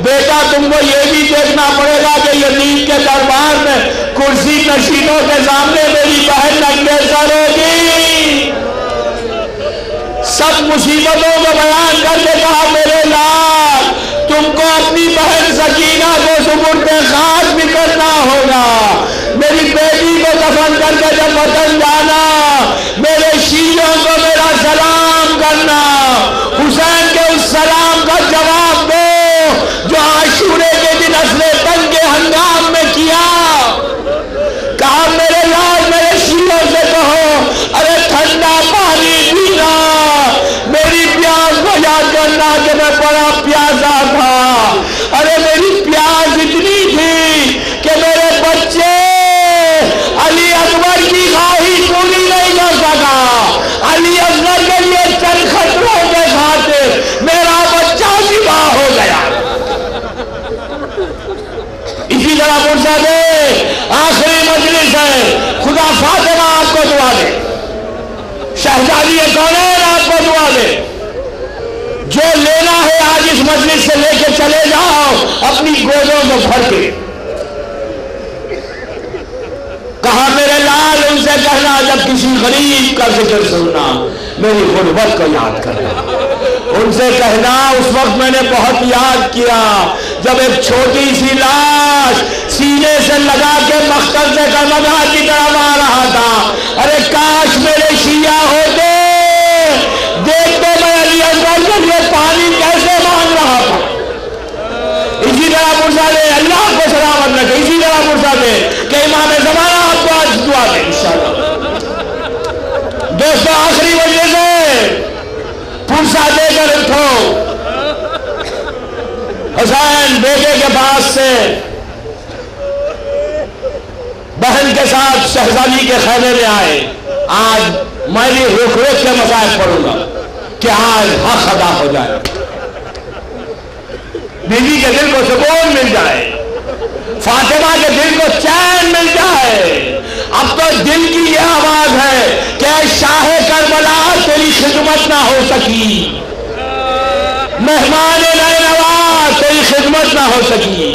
بیٹا تم کو یہ بھی دیکھنا پڑے گا کہ یزید کے دربار میں کرسی نشینوں کے سامنے میری بہن ننگے سر ہوگی۔ سب مصیبتوں کو بیان کر کے کہا میرے لال تم کو اپنی بہن سکینہ کو سپرد خاک بھی کرنا ہوگا، میری بیٹی کو دفن کر کے جب وطن جانا میرے شیعوں کو میرا سلام کرنا، حسین کے اس سلام کا جواب دو جو عاشورے کے دن اصل تن کے ہنگام میں کیا۔ کہا میرے لال میرے شیعوں سے کہو ارے ٹھنڈا پانی پینا، میری پیاس کو یاد کرنا کہ میں بڑا پیاسا تھا، ارے میری پیاس اتنی تھی کہ میرے بچے علی اکبر کی خواہش پوری نہیں کر سکا، علی اکبر کے لیے چند خطروں کے خاطر میرا بچہ ذبح ہو گیا۔ اسی طرح پرسا دے آخری مجلس ہے، خدا فاطمہ آپ کو دعا دے، شہزادی کونین آپ کو دعا دے، جو لینا ہے آج اس مجلس سے لے کے چلے جاؤ اپنی گودوں کو بھر کے۔ کہا میرے لال ان سے کہنا جب کسی غریب کا ذکر سننا میری غربت کو یاد کرنا، ان سے کہنا اس وقت میں نے بہت یاد کیا جب ایک چھوٹی سی لاش سینے سے لگا کے مختل سے کربلا کی طرف آ رہا تھا، ارے کاش میرے شیعہ ہوتے، دیکھ تو میں علی اکبر کے لیے پانی کیسے مانگ رہا تھا۔ اسی طرح پرسا دے اللہ کو سلامت رکھے، اسی طرح پرسا دے کہ امام زمانہ آپ کو آج دعا دے انشاءاللہ۔ دوستو آخری وجہ سے پرسا دے کر اٹھو، حسین بیٹے کے پاس سے بہن کے ساتھ شہزادی کے خیمے میں آئے۔ آج میں بھی رک رک کے مسائل پڑھوں گا کہ آج حق ادا ہو جائے، بیوی کے دل کو سکون مل جائے، فاطمہ کے دل کو چین مل جائے۔ اب تو دل کی یہ آواز ہے کہ اے شاہ کربلا تیری خدمت نہ ہو سکی، مہمان نینوا تیری خدمت نہ ہو سکی،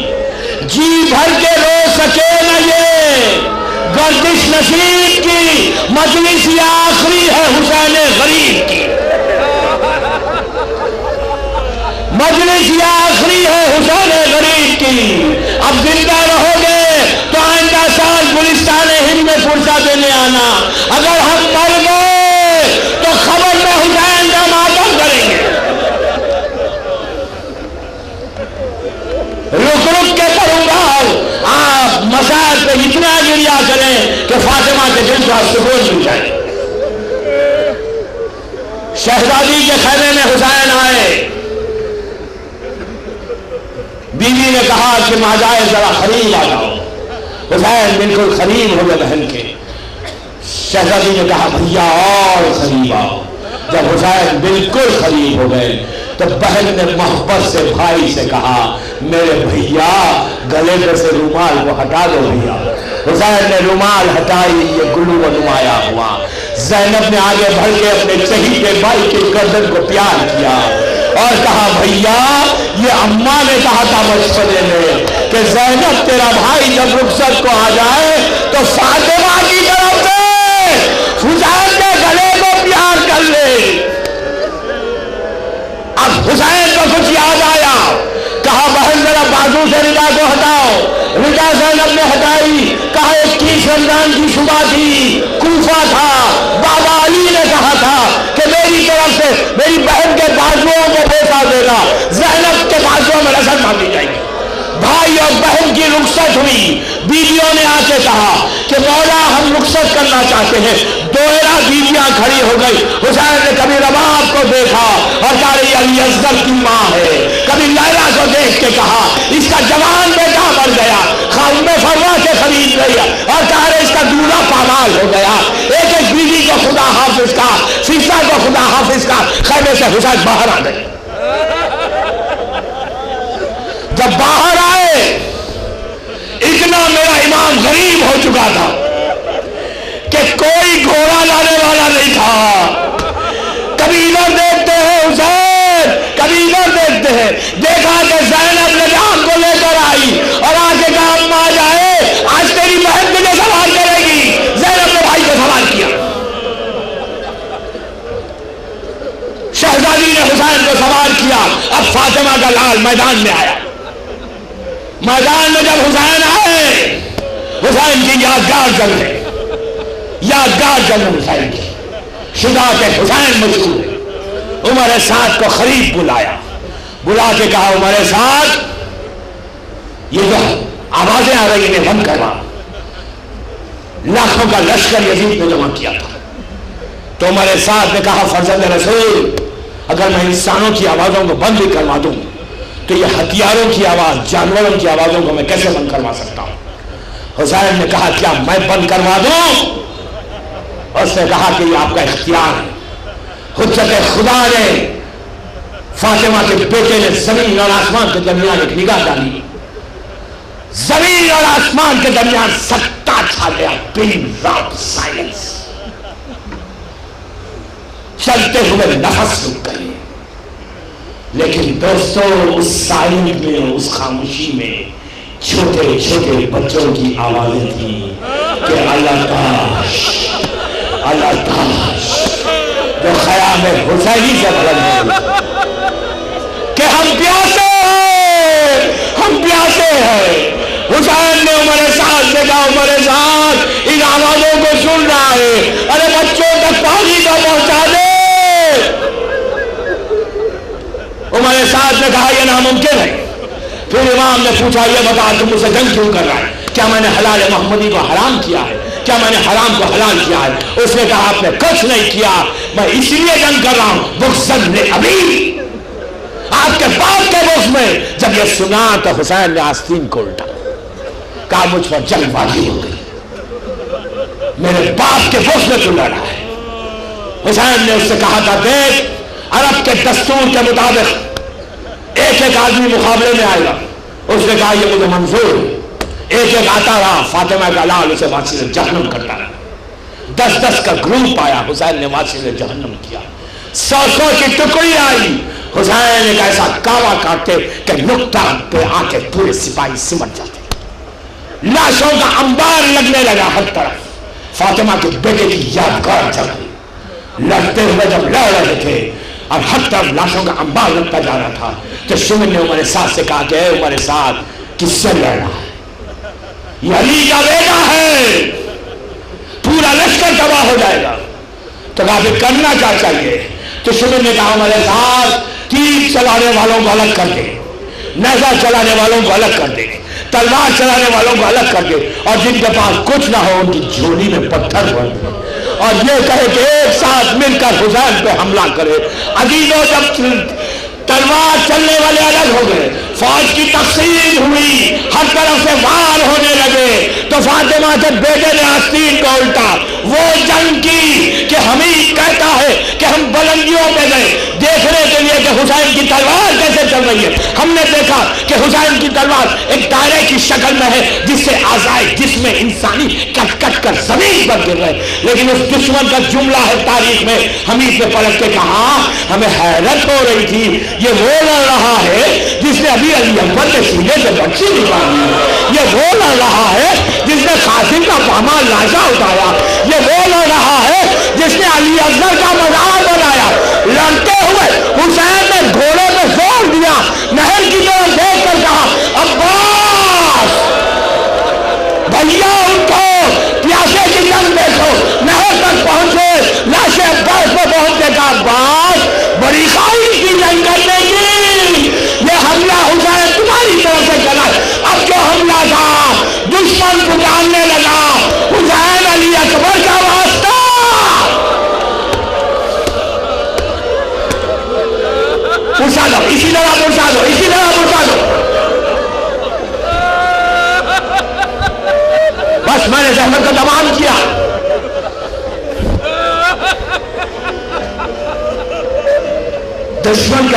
جی بھر کے رو سکے نہ یہ گردش نصیب کی مجلس یہ آخری ہے حسین غریب کی، مجلس یہ آخری ہے حسین غریب کی۔ اب زندہ رہو گے تو آئندہ سال گلستان ہند میں پرسا دینے آنا، اگر ہم مر گئے تو خبر میں حسین کا ماتم کریں گے۔ رک رک کے کروں گا، آپ مسائل پہ اتنا گریا کریں کہ فاطمہ کے دل کا سکون مل جائے۔ شہزادی کے خیمے میں حسین آئے، بیوی نے کہا کہ ماجائے ذرا قریب آ جاؤ، حسین بالکل قریب ہو گئے بہن کے۔ شہزادی نے کہا بھیا اور قریب آؤ، جب حسین بالکل قریب ہو گئے تو بہن نے محبت سے بھائی سے کہا میرے بھیا گلے پہ سے رومال کو ہٹا دو بھیا۔ حسین نے رومال ہٹائی، یہ گلو و نمایاں ہوا۔ زینب نے آگے بڑھ کے اپنے چہیتے بھائی کے گردن کو پیار کیا اور کہا بھیا یہ اماں نے کہا تھا مشورے میں کہ زینب تیرا بھائی جب رخصت کو آ جائے تو فاطمہ کی طرف سے حسین کے گلے کو پیار کر لے۔ اب حسین کو کچھ یاد آیا، کہا بہن ذرا بازو سے ردا کو ہٹاؤ۔ ردا زینب نے ہٹائی، کہا 21 رمضان کی صبح تھی، کوفہ تھا، بابا علی نے کہا تھا کہ میری طرف سے میری بہن کے بازوؤں کو بوسا دینا، زینب کے بازوؤں میں رسد مانگی جائے گی۔ بھائی اور بہن کی رخصت ہوئی، بیویوں نے آ کے کہا کہ مولا ہم رخصت کرنا چاہتے ہیں۔ دوہرا بیویاں کھڑی ہو گئی۔ حسین نے کبھی رباب کو دیکھا اور کہا یہ علی اصغر کی ماں ہے، کبھی لیلا کو دیکھ کے کہا اس کا جوان بیٹا مر گیا، خادم فروا کے خرید گئی اور کہا اس کا دولہا پامال ہو گیا۔ ایک ایک بیوی کو خدا حافظ کا خیمے سے حسین باہر آ گئے. جب باہر آئے اتنا میرا امام غریب ہو چکا تھا کہ کوئی گھوڑا لانے والا نہیں تھا. کبھی ادھر دیکھتے ہیں حسین, کبھی ادھر دیکھتے ہیں. دیکھا کہ زینب نجات کو لے کر آئی اور آ کے کہا اما جائے آج تیری بہن تجھے سوال کرے گی. زینب نے بھائی کو سوال کیا, شہزادی نے حسین کو سوال کیا. اب فاطمہ کا لال میدان میں آیا. میدان میں جب حسین آئے, حسین کی یادگار جل رہے, یادگار جل رہے حسین کی. شجاعت حسین مشہور ہے. عمر سعد کو خریف بلایا, بلا کے کہا عمر سعد یہ جو آوازیں آ رہی ہیں بند کروا. لاکھوں کا لشکر یزید نے جمع کیا تھا. تو عمر سعد نے کہا فرزند رسول اگر میں انسانوں کی آوازوں کو بند بھی کروا دوں تو یہ ہتھیاروں کی آواز, جانوروں کی آوازوں کو میں کیسے بند کروا سکتا ہوں. حسین نے کہا کیا میں بند کروا دوں؟ اس نے کہا کہ یہ آپ کا اختیار ہے. حجت خدا نے فاطمہ کے بیٹے نے زمین اور آسمان کے درمیان ایک نگاہ ڈالی. زمین اور آسمان کے درمیان سکتا چھا گیا, پن رات سائلنس. چلتے ہوئے نفس رک گئے. لیکن دوستو اس سائلنٹ میں, اس خاموشی میں چھوٹے چھوٹے بچوں کی آوازیں تھیں کہ اللہ کاش, اللہ کاش جو خیام حسینی سے بلند ہے کہ ہم پیاسے ہیں, ہم پیاسے ہیں. حسین نے عمر سعد سے کہا عمر سعد ان آوازوں کو سن رہا ہے, ارے بچوں تک پانی کا پہنچا دے. عمر سعد نے کہا یہ ناممکن ہے. پھر امام نے پوچھا یہ بتا تم مجھ سے جنگ کیوں کر رہا ہے؟ کیا میں نے حلال محمدی کو حرام کیا ہے؟ کیا میں نے حرام کو حلال کیا ہے؟ اس نے کہا آپ نے کچھ نہیں کیا, میں اس لیے جنگ کر رہا ہوں بغضاً لابی, آپ کے باپ کے بغض میں. جب یہ سنا تو حسین نے آستین کو الٹا, کہا مجھ پر جنگ بازی ہو گئی, میرے باپ کے بغض میں تو لڑا ہے. حسین نے اس سے کہا تھا دیکھ عرب کے دستور کے مطابق ایک ایک آدمی مقابلے میں آئے گا. اس نے کہا یہ مجھے منظور ہے. ایک ایک آتا رہا, فاطمہ کا لال اسے واسطے جہنم کرتا رہا. 10 کا گروپ آیا, حسین نے واسطے جہنم کیا. 100 کی ٹکڑی آئی, حسین ایک ایسا کعوہ کاٹتے کہ نقطہ پہ آ کے پورے سپاہی سمٹ جاتے. لاشوں کا انبار لگنے لگا ہر طرف. فاطمہ کے بیٹے کی یادگار چل رہی. لڑتے ہوئے جب لڑ رہے تھے اور ہر طرف لاشوں کا انبار لگتا جا رہا تھا تو شمن نے عمر سعد سے کہا کہ اے عمر سعد کس سے لڑ رہا ہے؟ یہ علی کا بیٹا ہے, پورا لشکر تباہ ہو جائے گا. تو کہا پھر کرنا کیا چاہیے؟ تو شمن نے کہا عمر سعد تیر چلانے والوں کو الگ کر دے, نیزہ چلانے والوں کو الگ کر دے, تلوار چلانے والوں کو الگ کر دے, اور جن کے پاس کچھ نہ ہو ان کی جھولی میں پتھر بھر دے, اور یہ کہے کہ ایک ساتھ مل کر حسین پہ حملہ کرے. عزیزوں جب تلوار چلنے والے الگ ہو گئے, فوج کی تقسیم ہوئی, ہر طرف سے وار ہونے لگے, تو فاطمہ کے بیٹے نے آستین کو الٹا. وہ جنگ کی کہ حمید کہتا ہے کہ ہم بلندیوں پہ گئے دیکھنے کے لیے کہ حسین کی تلوار کیسے چل رہی ہے. ہم نے دیکھا کہ حسین کی تلوار ایک دائرے کی شکل میں ہے جس سے اعضائے جسم انسانی کٹ کٹ کر زمین پر گر رہے. لیکن اس دشمن کا جملہ ہے تاریخ میں, حمید نے پلٹ کے کہا ہمیں حیرت ہو رہی تھی یہ وہ لڑ رہا ہے جس نے ابھی علی اکبر کے سینے سے بچی نکالی, یہ وہ لڑ رہا ہے جس نے قاسم کا پامال لاشا اٹھایا, یہ وہ لڑ رہا ہے جس نے علی اکبر کا مزار بنایا. لڑتے ہوئے حسین نے گھوڑے پہ زور دیا, نہر کی طرف دیکھ کر کہا عباس بھیا اٹھو, پیاسے کی جنگ دیکھو. نہر تک پہنچے, لاش عباس پہ پہنچے, کہا عباس بڑی خواہش کی جنگ کرنے کی, یہ حملہ حسین تمہاری طرف سے چلا. اب جو حملہ تھا دشمن پکارنے لگا حسین علی اکبر